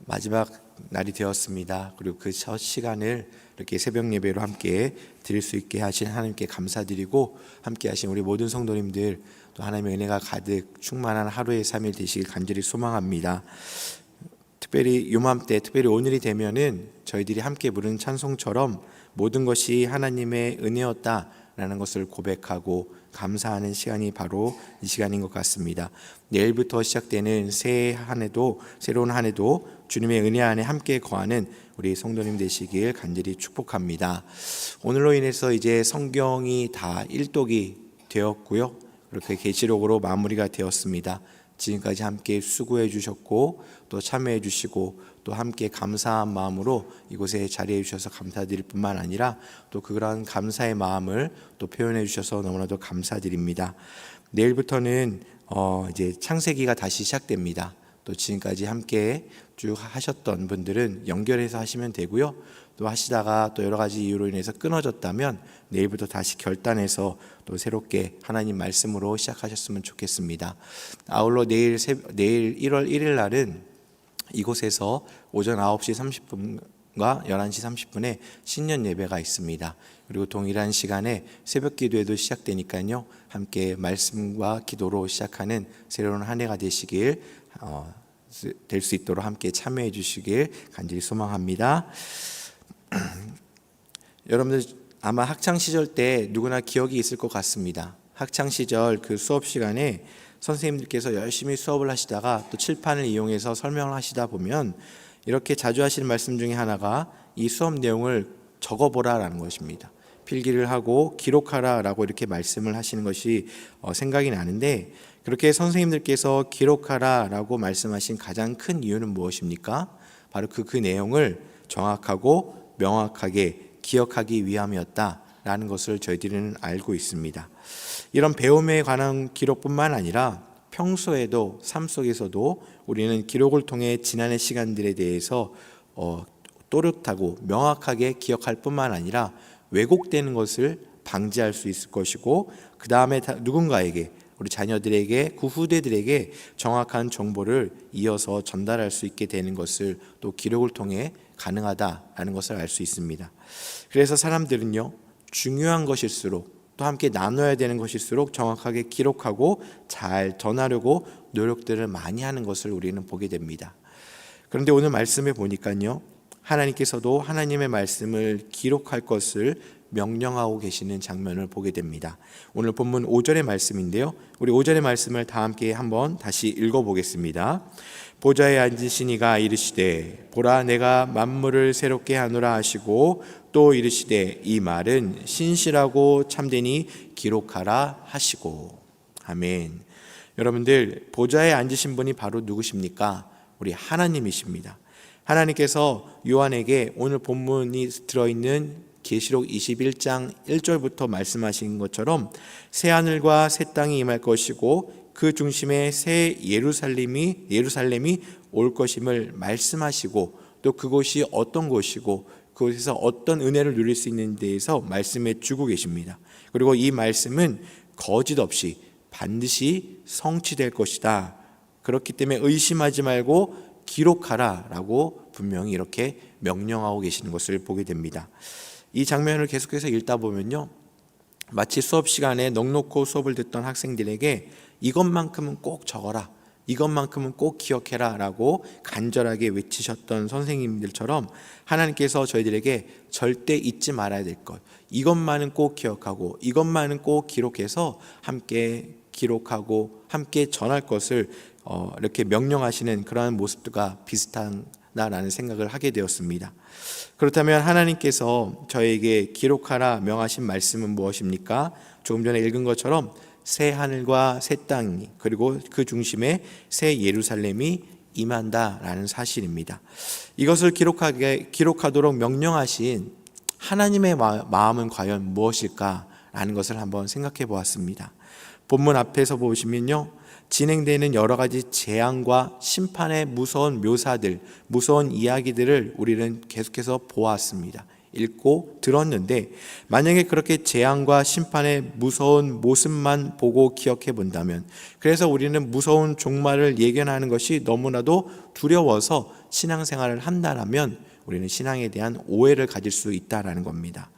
마지막 날이 되었습니다. 그리고 그 첫 시간을 이렇게 새벽 예배로 함께 드릴 수 있게 하신 하나님께 감사드리고 함께 하신 우리 모든 성도님들 또 하나님의 은혜가 가득 충만한 하루의 3일 되시길 간절히 소망합니다. 특별히 요맘때, 특별히 오늘이 되면은 저희들이 함께 부르는 찬송처럼 모든 것이 하나님의 은혜였다라는 것을 고백하고 감사하는 시간이 바로 이 시간인 것 같습니다. 내일부터 시작되는 새 한 해도, 새로운 한 해도 주님의 은혜 안에 함께 거하는 우리 성도님 되시길 간절히 축복합니다. 오늘로 인해서 이제 성경이 다 일독이 되었고요. 그렇게 계시록으로 마무리가 되었습니다. 지금까지 함께 수고해 주셨고 또 참여해 주시고 또 함께 감사한 마음으로 이곳에 자리해 주셔서 감사드릴 뿐만 아니라 또 그런 감사의 마음을 또 표현해 주셔서 너무나도 감사드립니다. 내일부터는 이제 창세기가 다시 시작됩니다. 또 지금까지 함께 쭉 하셨던 분들은 연결해서 하시면 되고요. 또 하시다가 또 여러 가지 이유로 인해서 끊어졌다면 내일부터 다시 결단해서 또 새롭게 하나님 말씀으로 시작하셨으면 좋겠습니다. 아울러 내일 1월 1일 날은 이곳에서 오전 9시 30분과 11시 30분에 신년 예배가 있습니다. 그리고 동일한 시간에 새벽 기도회도 시작되니까요. 함께 말씀과 기도로 시작하는 새로운 한 해가 되시길 될 수 있도록 함께 참여해 주시길 간절히 소망합니다. 여러분들 아마 학창 시절 때 누구나 기억이 있을 것 같습니다. 학창 시절 그 수업 시간에 선생님들께서 열심히 수업을 하시다가 또 칠판을 이용해서 설명을 하시다 보면 이렇게 자주 하시는 말씀 중에 하나가 이 수업 내용을 적어보라라는 것입니다. 필기를 하고 기록하라라고 이렇게 말씀을 하시는 것이 생각이 나는데, 그렇게 선생님들께서 기록하라라고 말씀하신 가장 큰 이유는 무엇입니까? 바로 그 내용을 정확하고 명확하게 기억하기 위함이었다라는 것을 저희들은 알고 있습니다. 이런 배움에 관한 기록뿐만 아니라 평소에도 삶 속에서도 우리는 기록을 통해 지난해 시간들에 대해서 또렷하고 명확하게 기억할 뿐만 아니라 왜곡되는 것을 방지할 수 있을 것이고, 그 다음에 누군가에게, 우리 자녀들에게, 그 후대들에게 정확한 정보를 이어서 전달할 수 있게 되는 것을 또 기록을 통해 가능하다라는 것을 알 수 있습니다. 그래서 사람들은요, 중요한 것일수록 또 함께 나눠야 되는 것일수록 정확하게 기록하고 잘 전하려고 노력들을 많이 하는 것을 우리는 보게 됩니다. 그런데 오늘 말씀에 보니까요, 하나님께서도 하나님의 말씀을 기록할 것을 명령하고 계시는 장면을 보게 됩니다. 오늘 본문 5절의 말씀인데요, 우리 5절의 말씀을 다 함께 한번 다시 읽어보겠습니다. 보좌에 앉으신 이가 이르시되 보라 내가 만물을 새롭게 하노라 하시고 또 이르시되 이 말은 신실하고 참되니 기록하라 하시고. 아멘. 여러분들, 보좌에 앉으신 분이 바로 누구십니까? 우리 하나님이십니다. 하나님께서 요한에게 오늘 본문이 들어있는 계시록 21장 1절부터 말씀하신 것처럼 새 하늘과 새 땅이 임할 것이고 그 중심에 새 예루살렘이 올 것임을 말씀하시고, 또 그곳이 어떤 곳이고 그곳에서 어떤 은혜를 누릴 수 있는 데에서 말씀해 주고 계십니다. 그리고 이 말씀은 거짓 없이 반드시 성취될 것이다. 그렇기 때문에 의심하지 말고 기록하라라고 분명히 이렇게 명령하고 계시는 것을 보게 됩니다. 이 장면을 계속해서 읽다 보면요, 마치 수업 시간에 넋놓고 수업을 듣던 학생들에게 이것만큼은 꼭 적어라, 이것만큼은 꼭 기억해라 라고 간절하게 외치셨던 선생님들처럼 하나님께서 저희들에게 절대 잊지 말아야 될 것, 이것만은 꼭 기억하고 이것만은 꼭 기록해서 함께 기록하고 함께 전할 것을 이렇게 명령하시는 그러한 모습들과 비슷하다라는 생각을 하게 되었습니다. 그렇다면 하나님께서 저에게 기록하라 명하신 말씀은 무엇입니까? 조금 전에 읽은 것처럼 새 하늘과 새 땅이, 그리고 그 중심에 새 예루살렘이 임한다라는 사실입니다. 이것을 기록하도록 명령하신 하나님의 마음은 과연 무엇일까라는 것을 한번 생각해 보았습니다. 본문 앞에서 보시면요, 진행되는 여러 가지 재앙과 심판의 무서운 묘사들, 무서운 이야기들을 우리는 계속해서 보았습니다. 읽고 들었는데, 만약에 그렇게 재앙과 심판의 무서운 모습만 보고 기억해 본다면, 그래서 우리는 무서운 종말을 예견하는 것이 너무나도 두려워서 신앙생활을 한다라면 우리는 신앙에 대한 오해를 가질 수 있다라는 겁니다.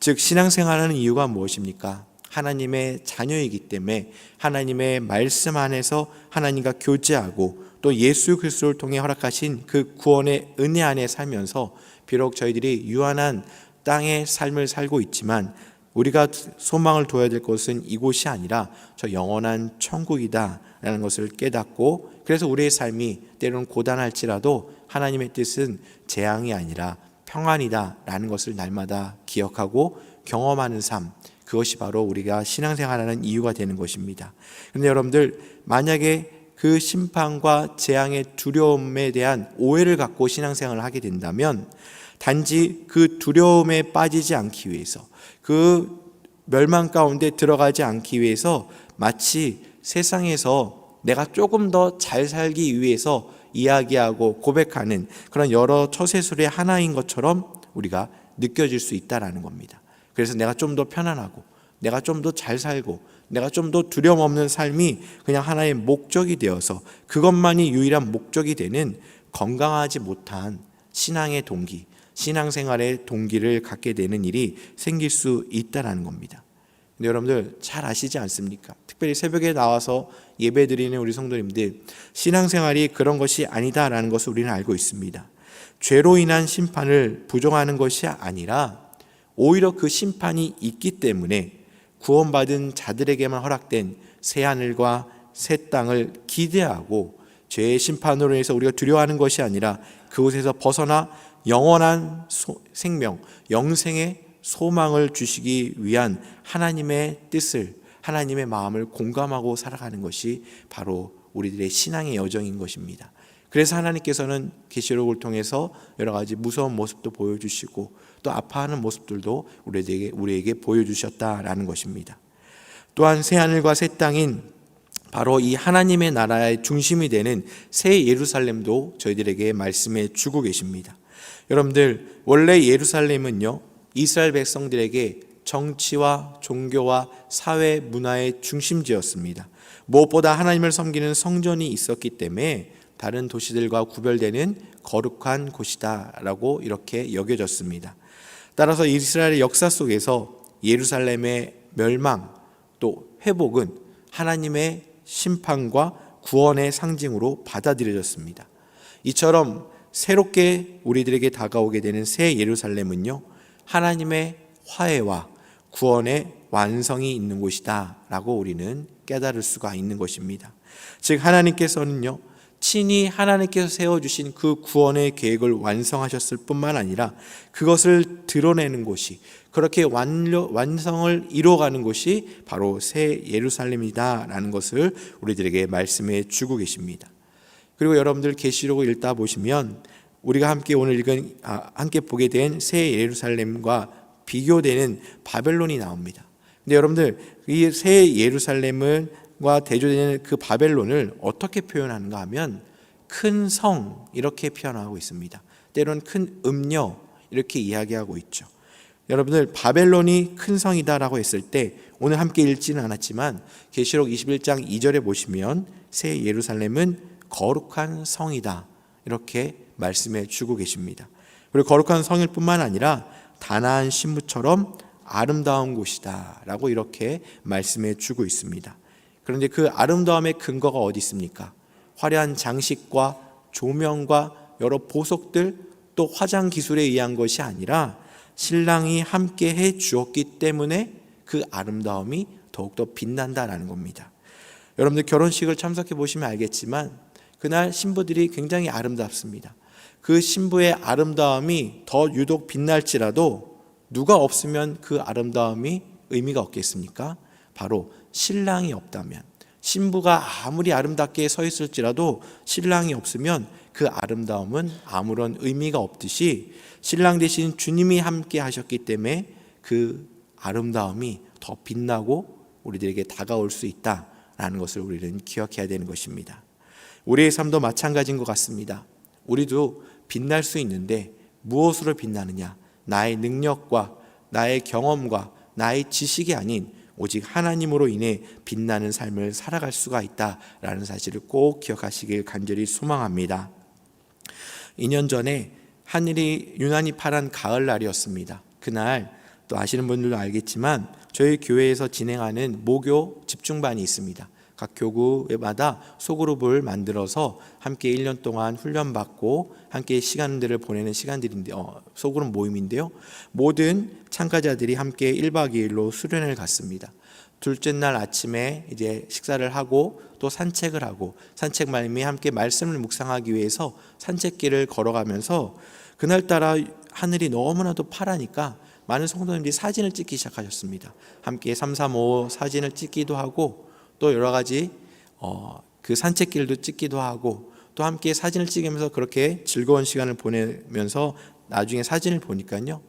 즉, 신앙생활하는 이유가 무엇입니까? 하나님의 자녀이기 때문에 하나님의 말씀 안에서 하나님과 교제하고 또 예수 그리스도를 통해 허락하신 그 구원의 은혜 안에 살면서, 비록 저희들이 유한한 땅의 삶을 살고 있지만 우리가 소망을 둬야 될 것은 이곳이 아니라 저 영원한 천국이다라는 것을 깨닫고, 그래서 우리의 삶이 때로는 고단할지라도 하나님의 뜻은 재앙이 아니라 평안이다라는 것을 날마다 기억하고 경험하는 삶, 그것이 바로 우리가 신앙생활하는 이유가 되는 것입니다. 그런데 여러분들, 만약에 그 심판과 재앙의 두려움에 대한 오해를 갖고 신앙생활을 하게 된다면 단지 그 두려움에 빠지지 않기 위해서, 그 멸망 가운데 들어가지 않기 위해서 마치 세상에서 내가 조금 더 잘 살기 위해서 이야기하고 고백하는 그런 여러 처세술의 하나인 것처럼 우리가 느껴질 수 있다라는 겁니다. 그래서 내가 좀 더 편안하고, 내가 좀 더 잘 살고, 내가 좀 더 두려움 없는 삶이 그냥 하나의 목적이 되어서 그것만이 유일한 목적이 되는 건강하지 못한 신앙의 동기, 신앙생활의 동기를 갖게 되는 일이 생길 수 있다는 겁니다. 근데 여러분들 잘 아시지 않습니까? 특별히 새벽에 나와서 예배드리는 우리 성도님들, 신앙생활이 그런 것이 아니다라는 것을 우리는 알고 있습니다. 죄로 인한 심판을 부정하는 것이 아니라 오히려 그 심판이 있기 때문에 구원받은 자들에게만 허락된 새하늘과 새 땅을 기대하고 죄의 심판으로 인해서 우리가 두려워하는 것이 아니라 그곳에서 벗어나 영원한 생명, 영생의 소망을 주시기 위한 하나님의 뜻을, 하나님의 마음을 공감하고 살아가는 것이 바로 우리들의 신앙의 여정인 것입니다. 그래서 하나님께서는 계시록을 통해서 여러 가지 무서운 모습도 보여주시고 또 아파하는 모습들도 우리에게 보여주셨다라는 것입니다. 또한 새하늘과 새 땅인 바로 이 하나님의 나라의 중심이 되는 새 예루살렘도 저희들에게 말씀해 주고 계십니다. 여러분들, 원래 예루살렘은요, 이스라엘 백성들에게 정치와 종교와 사회 문화의 중심지였습니다. 무엇보다 하나님을 섬기는 성전이 있었기 때문에 다른 도시들과 구별되는 거룩한 곳이다라고 이렇게 여겨졌습니다. 따라서 이스라엘의 역사 속에서 예루살렘의 멸망 또 회복은 하나님의 심판과 구원의 상징으로 받아들여졌습니다. 이처럼 새롭게 우리들에게 다가오게 되는 새 예루살렘은요, 하나님의 화해와 구원의 완성이 있는 곳이다 라고 우리는 깨달을 수가 있는 것입니다. 즉 하나님께서는요, 친히 하나님께서 세워주신 그 구원의 계획을 완성하셨을 뿐만 아니라 그것을 드러내는 곳이, 그렇게 완성을 이루어가는 곳이 바로 새 예루살렘이다 라는 것을 우리들에게 말씀해 주고 계십니다. 그리고 여러분들 계시록을 읽다 보시면 우리가 함께 오늘 함께 보게 된 새 예루살렘과 비교되는 바벨론이 나옵니다. 근데 여러분들, 이 새 예루살렘과 대조되는 그 바벨론을 어떻게 표현하는가 하면 큰 성 이렇게 표현하고 있습니다. 때로는 큰 음녀 이렇게 이야기하고 있죠. 여러분들, 바벨론이 큰 성이다라고 했을 때 오늘 함께 읽지는 않았지만 계시록 21장 2절에 보시면 새 예루살렘은 거룩한 성이다 이렇게 말씀해 주고 계십니다. 그리고 거룩한 성일 뿐만 아니라 단아한 신부처럼 아름다운 곳이다 라고 이렇게 말씀해 주고 있습니다. 그런데 그 아름다움의 근거가 어디 있습니까? 화려한 장식과 조명과 여러 보석들 또 화장 기술에 의한 것이 아니라 신랑이 함께 해 주었기 때문에 그 아름다움이 더욱더 빛난다라는 겁니다. 여러분들 결혼식을 참석해 보시면 알겠지만 그날 신부들이 굉장히 아름답습니다. 그 신부의 아름다움이 더 유독 빛날지라도 누가 없으면 그 아름다움이 의미가 없겠습니까? 바로 신랑이 없다면, 신부가 아무리 아름답게 서 있을지라도 신랑이 없으면 그 아름다움은 아무런 의미가 없듯이 신랑 대신 주님이 함께 하셨기 때문에 그 아름다움이 더 빛나고 우리들에게 다가올 수 있다라는 것을 우리는 기억해야 되는 것입니다. 우리의 삶도 마찬가지인 것 같습니다. 우리도 빛날 수 있는데 무엇으로 빛나느냐? 나의 능력과 나의 경험과 나의 지식이 아닌 오직 하나님으로 인해 빛나는 삶을 살아갈 수가 있다라는 사실을 꼭 기억하시길 간절히 소망합니다. 2년 전에 하늘이 유난히 파란 가을날이었습니다. 그날 또 아시는 분들도 알겠지만 저희 교회에서 진행하는 모교 집중반이 있습니다. 각 교구마다 소그룹을 만들어서 함께 1년 동안 훈련받고 함께 시간들을 보내는 시간들인데 소그룹 모임인데요. 모든 참가자들이 함께 1박 2일로 수련회를 갔습니다. 둘째 날 아침에 이제 식사를 하고 또 산책을 하고 산책 말미에 함께 말씀을 묵상하기 위해서 산책길을 걸어가면서 그날따라 하늘이 너무나도 파라니까 많은 성도님들이 사진을 찍기 시작하셨습니다. 함께 335 사진을 찍기도 하고 또 여러 가지 그 산책길도 찍기도 하고 또 함께 사진을 찍으면서 그렇게 즐거운 시간을 보내면서 나중에 사진을 보니까요,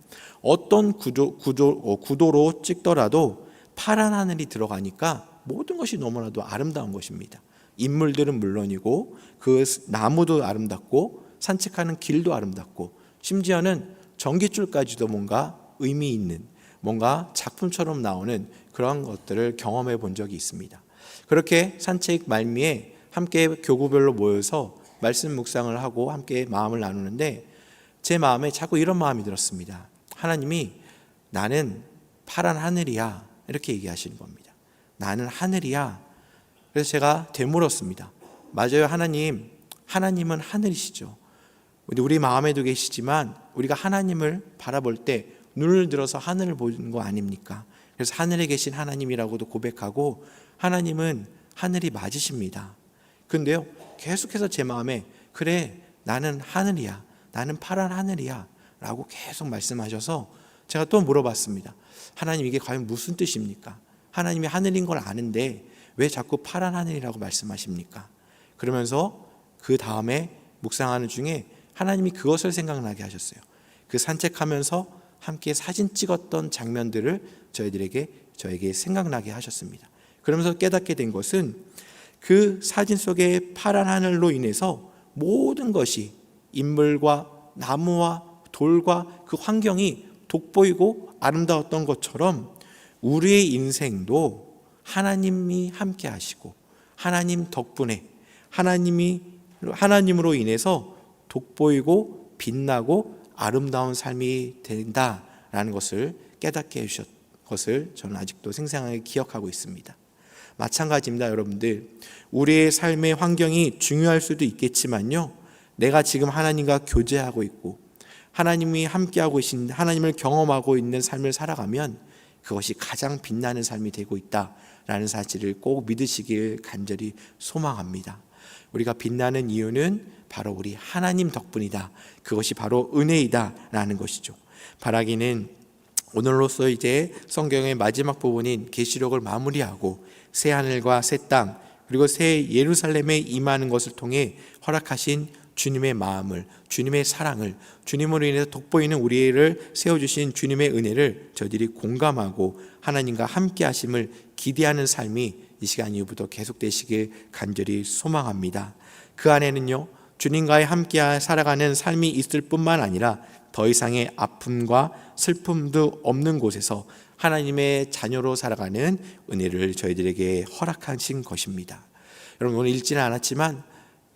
어떤 구도로 찍더라도 파란 하늘이 들어가니까 모든 것이 너무나도 아름다운 것입니다. 인물들은 물론이고 그 나무도 아름답고 산책하는 길도 아름답고 심지어는 전깃줄까지도 뭔가 의미 있는, 뭔가 작품처럼 나오는 그런 것들을 경험해 본 적이 있습니다. 그렇게 산책 말미에 함께 교구별로 모여서 말씀 묵상을 하고 함께 마음을 나누는데 제 마음에 자꾸 이런 마음이 들었습니다. 하나님이 나는 파란 하늘이야, 이렇게 얘기하시는 겁니다. 나는 하늘이야. 그래서 제가 되물었습니다. 맞아요, 하나님. 하나님은 하늘이시죠. 우리 마음에도 계시지만 우리가 하나님을 바라볼 때 눈을 들어서 하늘을 보는 거 아닙니까? 그래서 하늘에 계신 하나님이라고도 고백하고 하나님은 하늘이 맞으십니다. 근데요, 계속해서 제 마음에 그래, 나는 하늘이야, 나는 파란 하늘이야 라고 계속 말씀하셔서 제가 또 물어봤습니다. 하나님, 이게 과연 무슨 뜻입니까? 하나님이 하늘인 걸 아는데 왜 자꾸 파란 하늘이라고 말씀하십니까? 그러면서 그 다음에 묵상하는 중에 하나님이 그것을 생각나게 하셨어요. 그 산책하면서 함께 사진 찍었던 장면들을 저에게 생각나게 하셨습니다. 그러면서 깨닫게 된 것은 그 사진 속의 파란 하늘로 인해서 모든 것이 인물과 나무와 돌과 그 환경이 돋보이고 아름다웠던 것처럼 우리의 인생도 하나님이 함께 하시고 하나님 덕분에 하나님으로 인해서 돋보이고 빛나고 아름다운 삶이 된다라는 것을 깨닫게 해주셨 것을 저는 아직도 생생하게 기억하고 있습니다. 마찬가지입니다, 여러분들. 우리의 삶의 환경이 중요할 수도 있겠지만요, 내가 지금 하나님과 교제하고 있고 하나님이 함께하고 계신, 하나님을 경험하고 있는 삶을 살아가면 그것이 가장 빛나는 삶이 되고 있다라는 사실을 꼭 믿으시길 간절히 소망합니다. 우리가 빛나는 이유는 바로 우리 하나님 덕분이다. 그것이 바로 은혜이다라는 것이죠. 바라기는 오늘로써 이제 성경의 마지막 부분인 계시록을 마무리하고 새 하늘과 새 땅 그리고 새 예루살렘에 임하는 것을 통해 허락하신 주님의 마음을, 주님의 사랑을, 주님으로 인해서 돋보이는 우리를 세워주신 주님의 은혜를 저희들이 공감하고 하나님과 함께 하심을 기대하는 삶이 이 시간 이후부터 계속되시길 간절히 소망합니다. 그 안에는요, 주님과 함께 살아가는 삶이 있을 뿐만 아니라 더 이상의 아픔과 슬픔도 없는 곳에서 하나님의 자녀로 살아가는 은혜를 저희들에게 허락하신 것입니다. 여러분, 오늘 읽지는 않았지만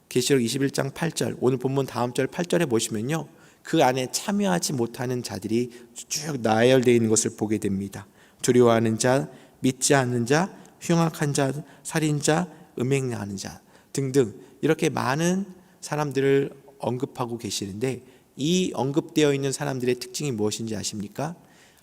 계시록 21장 8절, 오늘 본문 다음 절 8절에 보시면요, 그 안에 참여하지 못하는 자들이 쭉 나열되어 있는 것을 보게 됩니다. 두려워하는 자, 믿지 않는 자, 흉악한 자, 살인자, 음행하는 자 등등 이렇게 많은 사람들을 언급하고 계시는데, 이 언급되어 있는 사람들의 특징이 무엇인지 아십니까?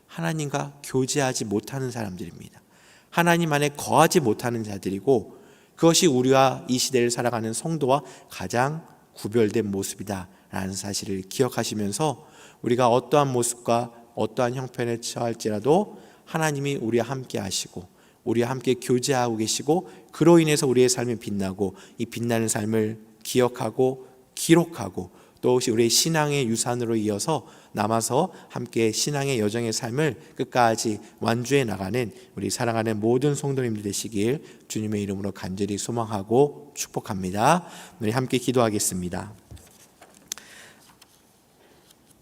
하나님과 교제하지 못하는 사람들입니다. 하나님 안에 거하지 못하는 자들이고, 그것이 우리와 이 시대를 살아가는 성도와 가장 구별된 모습이다라는 사실을 기억하시면서 우리가 어떠한 모습과 어떠한 형편에 처할지라도 하나님이 우리와 함께 하시고 우리와 함께 교제하고 계시고, 그로 인해서 우리의 삶이 빛나고 이 빛나는 삶을 기억하고 기록하고 또 우리의 신앙의 유산으로 이어서 남아서 함께 신앙의 여정의 삶을 끝까지 완주해 나가는 우리 사랑하는 모든 성도님들 되시길 주님의 이름으로 간절히 소망하고 축복합니다. 우리 함께 기도하겠습니다.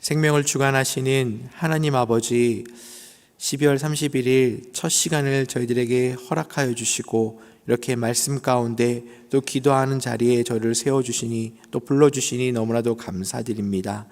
생명을 주관하시는 하나님 아버지, 12월 31일 첫 시간을 저희들에게 허락하여 주시고 이렇게 말씀 가운데 또 기도하는 자리에 저를 세워주시니 또 불러주시니 너무나도 감사드립니다.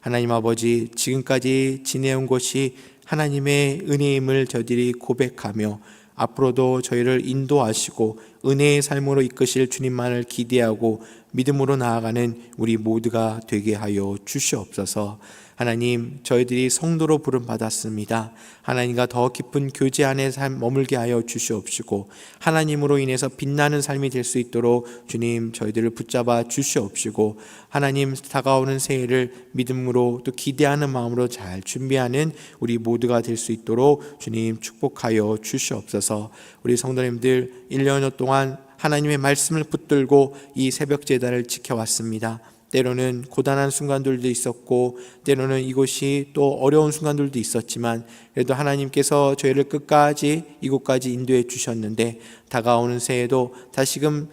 하나님 아버지, 지금까지 지내온 것이 하나님의 은혜임을 저희들이 고백하며 앞으로도 저희를 인도하시고 은혜의 삶으로 이끄실 주님만을 기대하고 믿음으로 나아가는 우리 모두가 되게 하여 주시옵소서. 하나님, 저희들이 성도로 부름받았습니다. 하나님과 더 깊은 교제 안에 머물게 하여 주시옵시고 하나님으로 인해서 빛나는 삶이 될 수 있도록 주님 저희들을 붙잡아 주시옵시고, 하나님 다가오는 새해를 믿음으로 또 기대하는 마음으로 잘 준비하는 우리 모두가 될 수 있도록 주님 축복하여 주시옵소서. 우리 성도님들 1년 동안 하나님의 말씀을 붙들고 이 새벽 제단을 지켜왔습니다. 때로는 고단한 순간들도 있었고 때로는 이곳이 또 어려운 순간들도 있었지만 그래도 하나님께서 저희를 끝까지 이곳까지 인도해 주셨는데 다가오는 새해도 다시금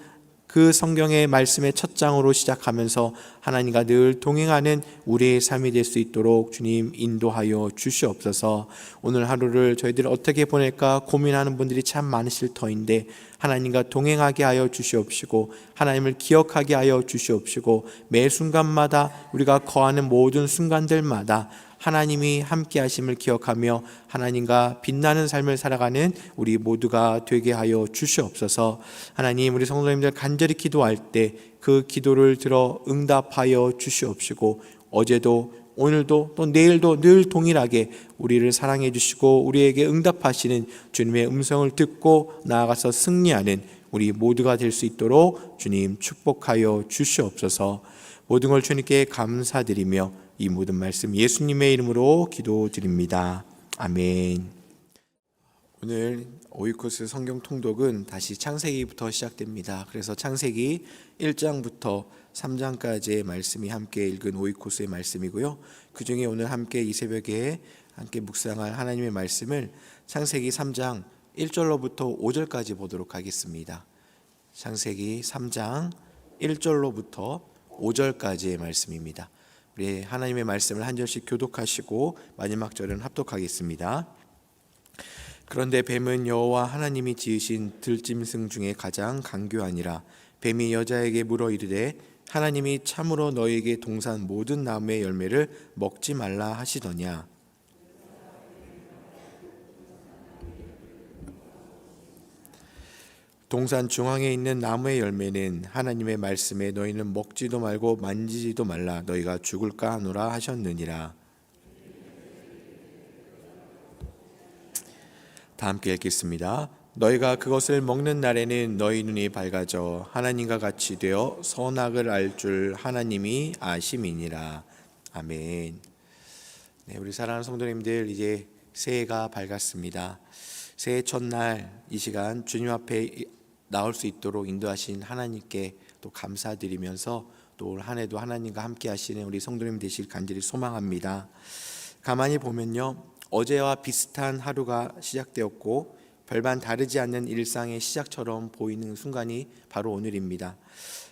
그 성경의 말씀의 첫 장으로 시작하면서 하나님과 늘 동행하는 우리의 삶이 될 수 있도록 주님 인도하여 주시옵소서. 오늘 하루를 저희들 어떻게 보낼까 고민하는 분들이 참 많으실 터인데 하나님과 동행하게 하여 주시옵시고 하나님을 기억하게 하여 주시옵시고 매 순간마다 우리가 거하는 모든 순간들마다 하나님이 함께 하심을 기억하며 하나님과 빛나는 삶을 살아가는 우리 모두가 되게 하여 주시옵소서. 하나님, 우리 성도님들 간절히 기도할 때 그 기도를 들어 응답하여 주시옵시고 어제도 오늘도 또 내일도 늘 동일하게 우리를 사랑해 주시고 우리에게 응답하시는 주님의 음성을 듣고 나아가서 승리하는 우리 모두가 될 수 있도록 주님 축복하여 주시옵소서. 모든 걸 주님께 감사드리며 이 모든 말씀 예수님의 이름으로 기도드립니다. 아멘. 오늘 오이코스 성경 통독은 다시 창세기부터 시작됩니다. 그래서 창세기 1장부터 3장까지의 말씀이 함께 읽은 오이코스의 말씀이고요. 그 중에 오늘 함께 이 새벽에 함께 묵상할 하나님의 말씀을 창세기 3장 1절로부터 5절까지 보도록 하겠습니다. 창세기 3장 1절로부터 5절까지의 말씀입니다. 우리 하나님의 말씀을 한 절씩 교독하시고 마지막 절은 합독하겠습니다. 그런데 뱀은 여호와 하나님이 지으신 들짐승 중에 가장 간교하니라. 뱀이 여자에게 물어 이르되 하나님이 참으로 너에게 동산 모든 나무의 열매를 먹지 말라 하시더냐. 동산 중앙에 있는 나무의 열매는 하나님의 말씀에 너희는 먹지도 말고 만지지도 말라 너희가 죽을까 하노라 하셨느니라. 다 함께 읽겠습니다. 너희가 그것을 먹는 날에는 너희 눈이 밝아져 하나님과 같이 되어 선악을 알 줄 하나님이 아심이니라. 아멘. 네, 우리 사랑하는 성도님들, 이제 새해가 밝았습니다. 새해 첫날 이 시간 주님 앞에 나올 수 있도록 인도하신 하나님께 또 감사드리면서 또 올 한 해도 하나님과 함께 하시는 우리 성도님 되실 간절히 소망합니다. 가만히 보면요, 어제와 비슷한 하루가 시작되었고 별반 다르지 않는 일상의 시작처럼 보이는 순간이 바로 오늘입니다.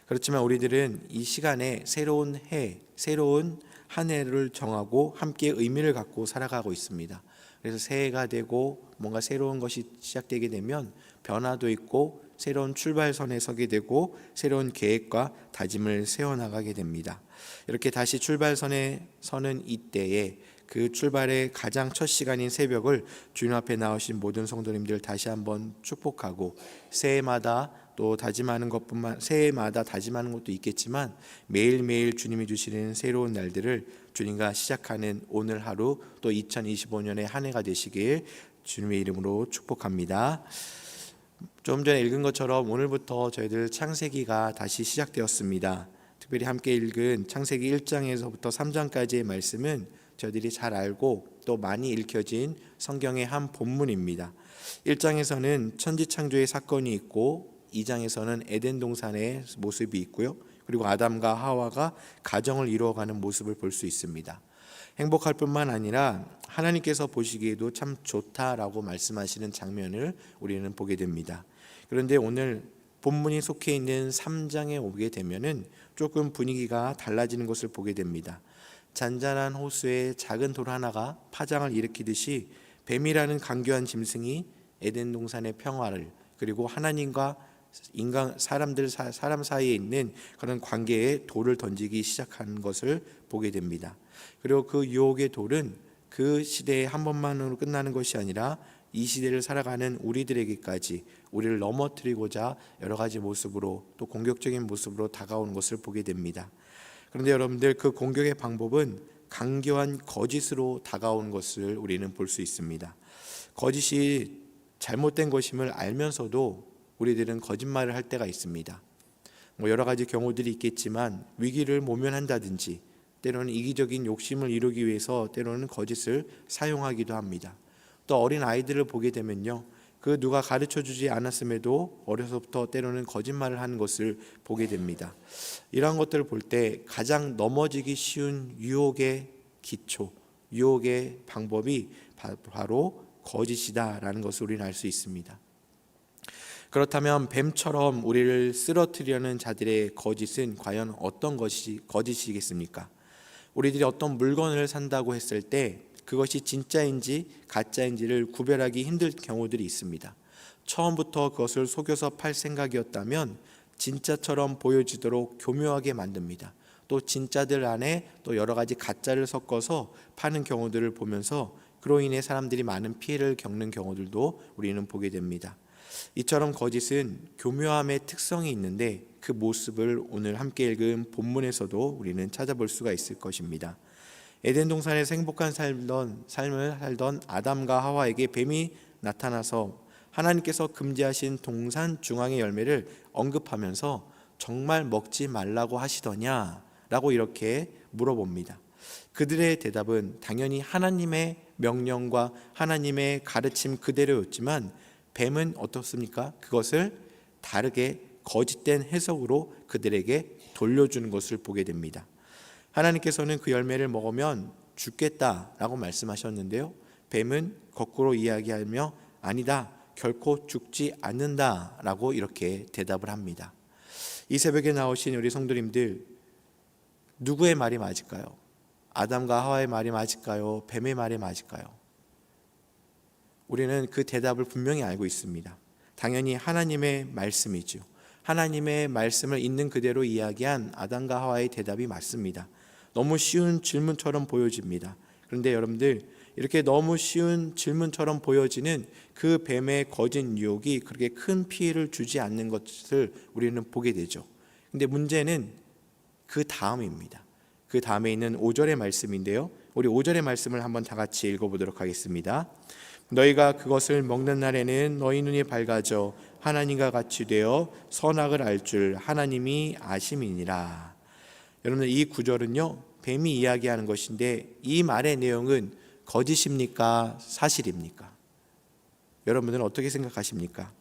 그렇지만 우리들은 이 시간에 새로운 해, 새로운 한 해를 정하고 함께 의미를 갖고 살아가고 있습니다. 그래서 새해가 되고 뭔가 새로운 것이 시작되게 되면 변화도 있고 새로운 출발선에 서게 되고 새로운 계획과 다짐을 세워나가게 됩니다. 이렇게 다시 출발선에 서는 이때에 그 출발의 가장 첫 시간인 새벽을 주님 앞에 나오신 모든 성도님들 다시 한번 축복하고 새해마다 또 다짐하는 것뿐만 새해마다 다짐하는 것도 있겠지만 매일매일 주님이 주시는 새로운 날들을 주님과 시작하는 오늘 하루 또 2025년의 한 해가 되시길 주님의 이름으로 축복합니다. 좀 전에 읽은 것처럼 오늘부터 저희들 창세기가 다시 시작되었습니다. 특별히 함께 읽은 창세기 1장에서부터 3장까지의 말씀은 저희들이 잘 알고 또 많이 읽혀진 성경의 한 본문입니다. 1장에서는 천지창조의 사건이 있고 2장에서는 에덴 동산의 모습이 있고요. 그리고 아담과 하와가 가정을 이루어가는 모습을 볼 수 있습니다. 행복할 뿐만 아니라 하나님께서 보시기에도 참 좋다라고 말씀하시는 장면을 우리는 보게 됩니다. 그런데 오늘 본문이 속해 있는 3장에 오게 되면은 조금 분위기가 달라지는 것을 보게 됩니다. 잔잔한 호수에 작은 돌 하나가 파장을 일으키듯이 뱀이라는 간교한 짐승이 에덴 동산의 평화를 그리고 하나님과 사람 사이에 있는 그런 관계에 돌을 던지기 시작하는 것을 보게 됩니다. 그리고 그 유혹의 돌은 그 시대에 한 번만으로 끝나는 것이 아니라 이 시대를 살아가는 우리들에게까지 우리를 넘어뜨리고자 여러 가지 모습으로 또 공격적인 모습으로 다가오는 것을 보게 됩니다. 그런데 여러분들, 그 공격의 방법은 간교한 거짓으로 다가오는 것을 우리는 볼 수 있습니다. 거짓이 잘못된 것임을 알면서도 우리들은 거짓말을 할 때가 있습니다. 여러 가지 경우들이 있겠지만 위기를 모면한다든지 때로는 이기적인 욕심을 이루기 위해서 때로는 거짓을 사용하기도 합니다. 또 어린 아이들을 보게 되면요, 그 누가 가르쳐 주지 않았음에도 어려서부터 때로는 거짓말을 하는 것을 보게 됩니다. 이러한 것들을 볼 때 가장 넘어지기 쉬운 유혹의 기초, 유혹의 방법이 바로 거짓이다라는 것을 우리는 알 수 있습니다. 그렇다면 뱀처럼 우리를 쓰러뜨리려는 자들의 거짓은 과연 어떤 것이 거짓이겠습니까? 우리들이 어떤 물건을 산다고 했을 때 그것이 진짜인지 가짜인지를 구별하기 힘들 경우들이 있습니다. 처음부터 그것을 속여서 팔 생각이었다면 진짜처럼 보여지도록 교묘하게 만듭니다. 또 진짜들 안에 또 여러 가지 가짜를 섞어서 파는 경우들을 보면서 그로 인해 사람들이 많은 피해를 겪는 경우들도 우리는 보게 됩니다. 이처럼 거짓은 교묘함의 특성이 있는데 그 모습을 오늘 함께 읽은 본문에서도 우리는 찾아볼 수가 있을 것입니다. 에덴 동산에서 행복한 삶을 살던 아담과 하와에게 뱀이 나타나서 하나님께서 금지하신 동산 중앙의 열매를 언급하면서 정말 먹지 말라고 하시더냐? 라고 이렇게 물어봅니다. 그들의 대답은 당연히 하나님의 명령과 하나님의 가르침 그대로였지만 뱀은 어떻습니까? 그것을 다르게 거짓된 해석으로 그들에게 돌려주는 것을 보게 됩니다. 하나님께서는 그 열매를 먹으면 죽겠다라고 말씀하셨는데요, 뱀은 거꾸로 이야기하며 아니다, 결코 죽지 않는다라고 이렇게 대답을 합니다. 이 새벽에 나오신 우리 성도님들, 누구의 말이 맞을까요? 아담과 하와의 말이 맞을까요? 뱀의 말이 맞을까요? 우리는 그 대답을 분명히 알고 있습니다. 당연히 하나님의 말씀이죠. 하나님의 말씀을 있는 그대로 이야기한 아담과 하와의 대답이 맞습니다. 너무 쉬운 질문처럼 보여집니다. 그런데 여러분들, 이렇게 너무 쉬운 질문처럼 보여지는 그 뱀의 거짓 유혹이 그렇게 큰 피해를 주지 않는 것을 우리는 보게 되죠. 근데 문제는 그 다음입니다. 그 다음에 있는 5절의 말씀인데요, 우리 5절의 말씀을 한번 다 같이 읽어보도록 하겠습니다. 너희가 그것을 먹는 날에는 너희 눈이 밝아져 하나님과 같이 되어 선악을 알 줄 하나님이 아심이니라. 여러분들, 이 구절은요, 뱀이 이야기하는 것인데 이 말의 내용은 거짓입니까? 사실입니까? 여러분들은 어떻게 생각하십니까?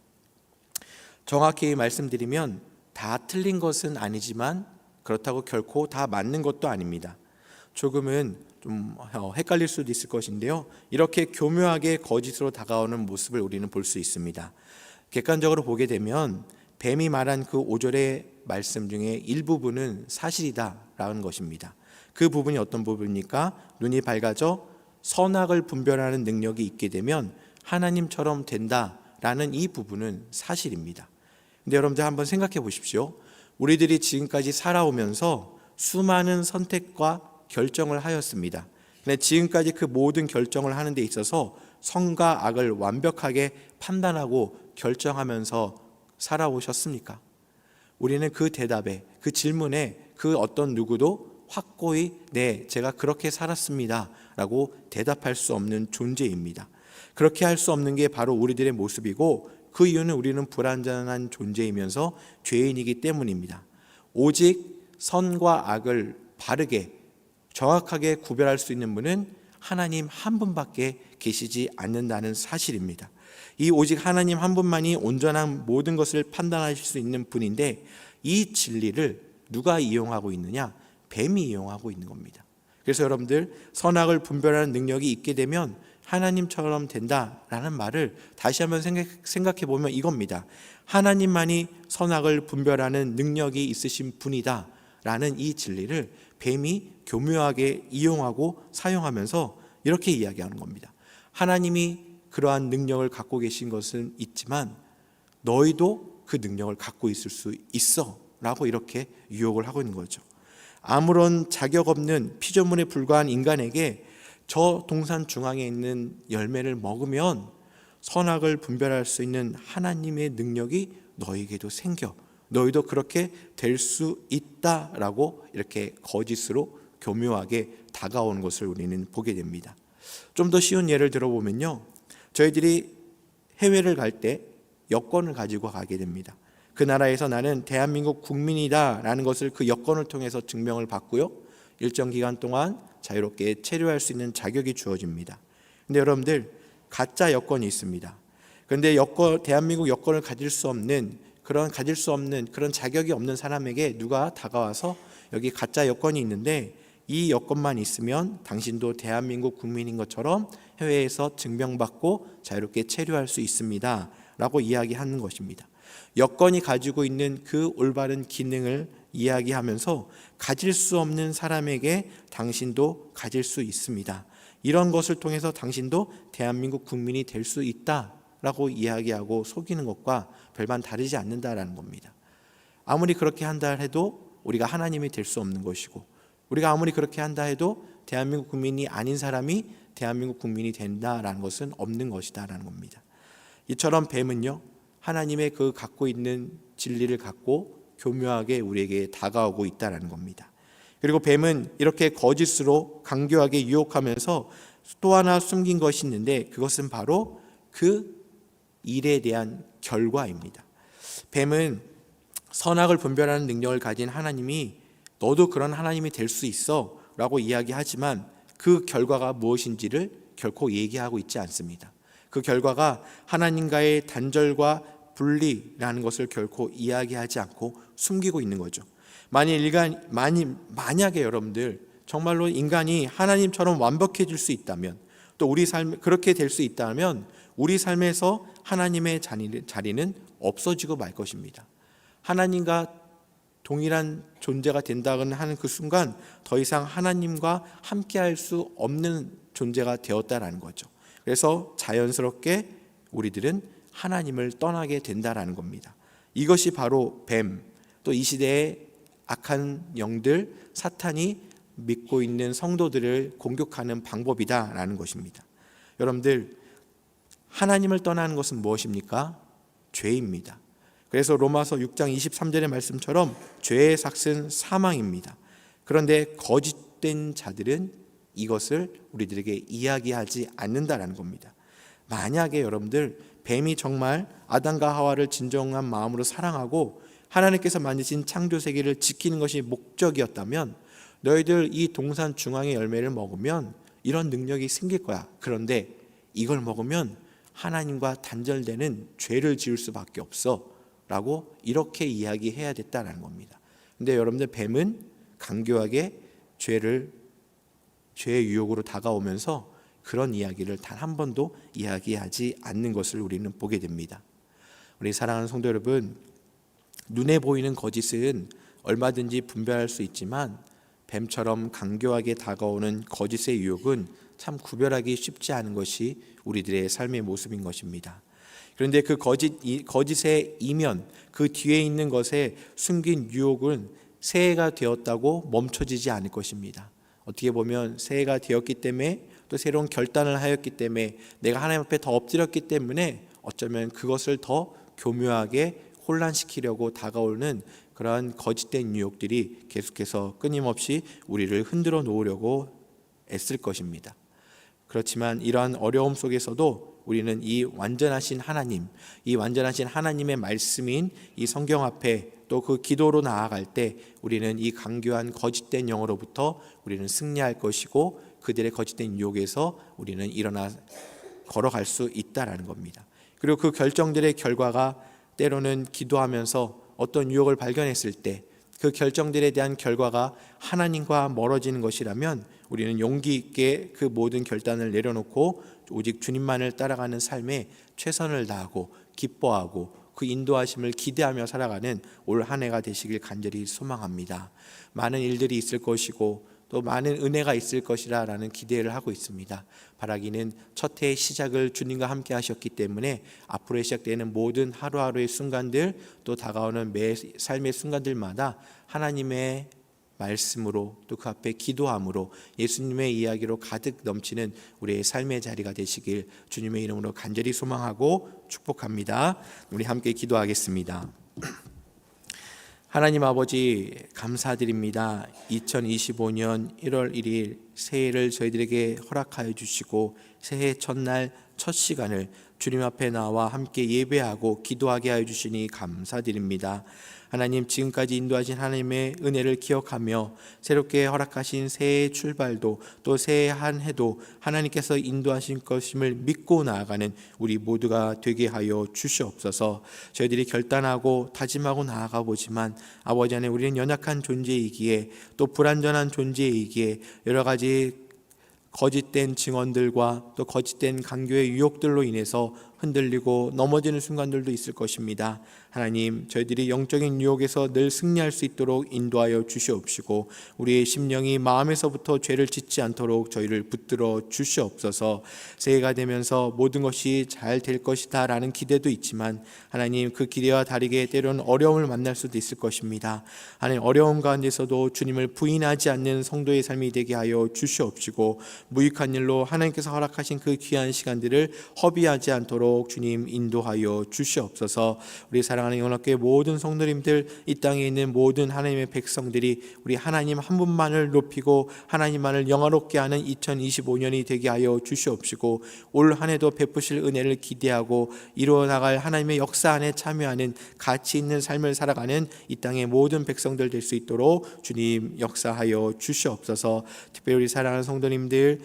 정확히 말씀드리면 다 틀린 것은 아니지만 그렇다고 결코 다 맞는 것도 아닙니다. 조금은 좀 헷갈릴 수도 있을 것인데요, 이렇게 교묘하게 거짓으로 다가오는 모습을 우리는 볼 수 있습니다. 객관적으로 보게 되면 뱀이 말한 그 5절의 말씀 중에 일부분은 사실이다라는 것입니다. 그 부분이 어떤 부분입니까? 눈이 밝아져 선악을 분별하는 능력이 있게 되면 하나님처럼 된다라는 이 부분은 사실입니다. 근데 여러분들 한번 생각해 보십시오. 우리들이 지금까지 살아오면서 수많은 선택과 결정을 하였습니다. 근데 지금까지 그 모든 결정을 하는 데 있어서 선과 악을 완벽하게 판단하고 결정하면서 살아오셨습니까? 우리는 그 대답에, 그 질문에 그 어떤 누구도 확고히 네, 제가 그렇게 살았습니다 라고 대답할 수 없는 존재입니다. 그렇게 할 수 없는 게 바로 우리들의 모습이고, 그 이유는 우리는 불완전한 존재이면서 죄인이기 때문입니다. 오직 선과 악을 바르게 정확하게 구별할 수 있는 분은 하나님 한 분밖에 계시지 않는다는 사실입니다. 이 오직 하나님 한 분만이 온전한 모든 것을 판단하실 수 있는 분인데, 이 진리를 누가 이용하고 있느냐? 뱀이 이용하고 있는 겁니다. 그래서 여러분들, 선악을 분별하는 능력이 있게 되면 하나님처럼 된다라는 말을 다시 한번 생각해 보면 이겁니다. 하나님만이 선악을 분별하는 능력이 있으신 분이다 라는 이 진리를 뱀이 교묘하게 이용하고 사용하면서 이렇게 이야기하는 겁니다. 하나님이 그러한 능력을 갖고 계신 것은 있지만 너희도 그 능력을 갖고 있을 수 있어 라고 이렇게 유혹을 하고 있는 거죠. 아무런 자격 없는 피조물에 불과한 인간에게 저 동산 중앙에 있는 열매를 먹으면 선악을 분별할 수 있는 하나님의 능력이 너희에게도 생겨, 너희도 그렇게 될 수 있다라고 이렇게 거짓으로 교묘하게 다가오는 것을 우리는 보게 됩니다. 좀 더 쉬운 예를 들어보면요, 저희들이 해외를 갈 때 여권을 가지고 가게 됩니다. 그 나라에서 나는 대한민국 국민이다 라는 것을 그 여권을 통해서 증명을 받고요, 일정 기간 동안 자유롭게 체류할 수 있는 자격이 주어집니다. 근데 여러분들, 가짜 여권이 있습니다. 그런데 대한민국 여권을 가질 수 없는 그런 자격이 없는 사람에게 누가 다가와서 여기 가짜 여권이 있는데 이 여권만 있으면 당신도 대한민국 국민인 것처럼 해외에서 증명받고 자유롭게 체류할 수 있습니다 라고 이야기하는 것입니다. 여권이 가지고 있는 그 올바른 기능을 이야기하면서 가질 수 없는 사람에게 당신도 가질 수 있습니다. 이런 것을 통해서 당신도 대한민국 국민이 될 수 있다라고 이야기하고 속이는 것과 별반 다르지 않는다라는 겁니다. 아무리 그렇게 한다 해도 우리가 하나님이 될 수 없는 것이고, 우리가 아무리 그렇게 한다 해도 대한민국 국민이 아닌 사람이 대한민국 국민이 된다라는 것은 없는 것이다라는 겁니다. 이처럼 뱀은요, 하나님의 그 갖고 있는 진리를 갖고 교묘하게 우리에게 다가오고 있다라는 겁니다. 그리고 뱀은 이렇게 거짓으로 강교하게 유혹하면서 또 하나 숨긴 것이 있는데 그것은 바로 그 일에 대한 결과입니다. 뱀은 선악을 분별하는 능력을 가진 하나님이 너도 그런 하나님이 될 수 있어 라고 이야기하지만 그 결과가 무엇인지를 결코 얘기하고 있지 않습니다. 그 결과가 하나님과의 단절과 분리라는 것을 결코 이야기하지 않고 숨기고 있는 거죠. 만약에 여러분들 정말로 인간이 하나님처럼 완벽해질 수 있다면, 또 우리 삶 그렇게 될 수 있다면 우리 삶에서 하나님의 자리는 없어지고 말 것입니다. 하나님과 동일한 존재가 된다고는 하는 그 순간 더 이상 하나님과 함께할 수 없는 존재가 되었다라는 거죠. 그래서 자연스럽게 우리들은 하나님을 떠나게 된다라는 겁니다. 이것이 바로 뱀, 또 이 시대의 악한 영들, 사탄이 믿고 있는 성도들을 공격하는 방법이다라는 것입니다. 여러분들, 하나님을 떠나는 것은 무엇입니까? 죄입니다. 그래서 로마서 6장 23절의 말씀처럼 죄의 삭은 사망입니다. 그런데 거짓된 자들은 이것을 우리들에게 이야기하지 않는다라는 겁니다. 만약에 여러분들 뱀이 정말 아담과 하와를 진정한 마음으로 사랑하고 하나님께서 만드신 창조 세계를 지키는 것이 목적이었다면 너희들 이 동산 중앙의 열매를 먹으면 이런 능력이 생길 거야. 그런데 이걸 먹으면 하나님과 단절되는 죄를 지을 수밖에 없어 라고 이렇게 이야기해야 됐다는 겁니다. 근데 여러분들 뱀은 강교하게 죄의 유혹으로 다가오면서 그런 이야기를 단 한 번도 이야기하지 않는 것을 우리는 보게 됩니다. 우리 사랑하는 성도 여러분, 눈에 보이는 거짓은 얼마든지 분별할 수 있지만 뱀처럼 강교하게 다가오는 거짓의 유혹은 참 구별하기 쉽지 않은 것이 우리들의 삶의 모습인 것입니다. 그런데 그 거짓의 이면, 그 뒤에 있는 것에 숨긴 유혹은 새해가 되었다고 멈춰지지 않을 것입니다. 어떻게 보면 새해가 되었기 때문에 또 새로운 결단을 하였기 때문에 내가 하나님 앞에 더 엎드렸기 때문에 어쩌면 그것을 더 교묘하게 혼란시키려고 다가오는 그러한 거짓된 유혹들이 계속해서 끊임없이 우리를 흔들어 놓으려고 애쓸 것입니다. 그렇지만 이러한 어려움 속에서도 우리는 이 완전하신 하나님의 말씀인 이 성경 앞에 또 그 기도로 나아갈 때 우리는 이 강교한 거짓된 영으로부터 우리는 승리할 것이고 그들의 거짓된 유혹에서 우리는 일어나 걸어갈 수 있다라는 겁니다. 그리고 그 결정들의 결과가 때로는 기도하면서 어떤 유혹을 발견했을 때 그 결정들에 대한 결과가 하나님과 멀어지는 것이라면 우리는 용기 있게 그 모든 결단을 내려놓고 오직 주님만을 따라가는 삶에 최선을 다하고 기뻐하고 그 인도하심을 기대하며 살아가는 올 한 해가 되시길 간절히 소망합니다. 많은 일들이 있을 것이고 또 많은 은혜가 있을 것이라는 기대를 하고 있습니다. 바라기는 첫 해의 시작을 주님과 함께 하셨기 때문에 앞으로 시작되는 모든 하루하루의 순간들 또 다가오는 매 삶의 순간들마다 하나님의 말씀으로 또 그 앞에 기도함으로 예수님의 이야기로 가득 넘치는 우리의 삶의 자리가 되시길 주님의 이름으로 간절히 소망하고 축복합니다. 우리 함께 기도하겠습니다. 하나님 아버지 감사드립니다. 2025년 1월 1일 새해를 저희들에게 허락하여 주시고 새해 첫날 첫 시간을 주님 앞에 나와 함께 예배하고 기도하게 하여 주시니 감사드립니다. 하나님, 지금까지 인도하신 하나님의 은혜를 기억하며 새롭게 허락하신 새해 출발도 또 새해 한 해도 하나님께서 인도하신 것임을 믿고 나아가는 우리 모두가 되게 하여 주시옵소서. 저희들이 결단하고 다짐하고 나아가 보지만 아버지 안에 우리는 연약한 존재이기에 또 불완전한 존재이기에 여러 가지 거짓된 증언들과 또 거짓된 강교의 유혹들로 인해서 흔들리고 넘어지는 순간들도 있을 것입니다. 하나님, 저희들이 영적인 유혹에서 늘 승리할 수 있도록 인도하여 주시옵시고 우리의 심령이 마음에서부터 죄를 짓지 않도록 저희를 붙들어 주시옵소서. 새해가 되면서 모든 것이 잘 될 것이다 라는 기대도 있지만 하나님, 그 기대와 다르게 때로는 어려움을 만날 수도 있을 것입니다. 하나님, 어려움 가운데서도 주님을 부인하지 않는 성도의 삶이 되게 하여 주시옵시고 무익한 일로 하나님께서 허락하신 그 귀한 시간들을 허비하지 않도록 주님 인도하여 주시옵소서. 우리 사랑하는 영락교회 모든 성도님들, 이 땅에 있는 모든 하나님의 백성들이 우리 하나님 한 분만을 높이고 하나님만을 영화롭게 하는 2025년이 되게 하여 주시옵시고 올 한 해도 베푸실 은혜를 기대하고 이루어 나갈 하나님의 역사 안에 참여하는 가치 있는 삶을 살아가는 이 땅의 모든 백성들 될 수 있도록 주님 역사하여 주시옵소서. 특별히 우리 사랑하는 성도님들,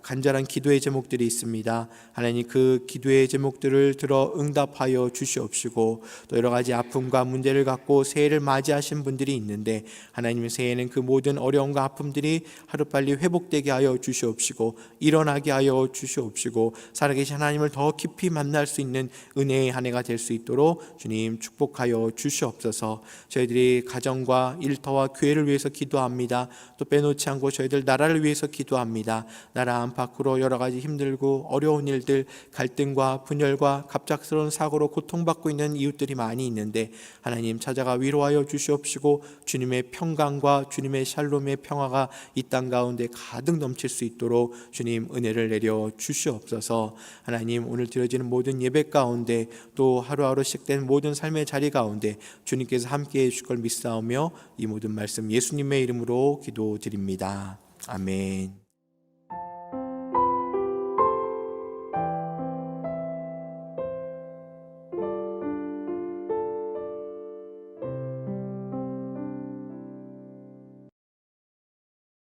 간절한 기도의 제목들이 있습니다. 하나님, 그 기도의 제목들을 들어 응답하여 주시옵시고 또 여러 가지 아픔과 문제를 갖고 새해를 맞이하신 분들이 있는데 하나님의 새해에는 그 모든 어려움과 아픔들이 하루빨리 회복되게 하여 주시옵시고 일어나게 하여 주시옵시고 살아계신 하나님을 더 깊이 만날 수 있는 은혜의 한 해가 될 수 있도록 주님 축복하여 주시옵소서. 저희들이 가정과 일터와 교회를 위해서 기도합니다. 또 빼놓지 않고 저희들 나라를 위해서 기도합니다. 나라 안팎으로 여러 가지 힘들고 어려운 일들, 갈등과 분열과 갑작스러운 사고로 고통받고 있는 이웃들이 많이 있는데 하나님 찾아가 위로하여 주시옵시고 주님의 평강과 주님의 샬롬의 평화가 이 땅 가운데 가득 넘칠 수 있도록 주님 은혜를 내려 주시옵소서. 하나님, 오늘 드려지는 모든 예배 가운데 또 하루하루 시작된 모든 삶의 자리 가운데 주님께서 함께해 주실 걸 믿사오며 이 모든 말씀 예수님의 이름으로 기도드립니다. 아멘.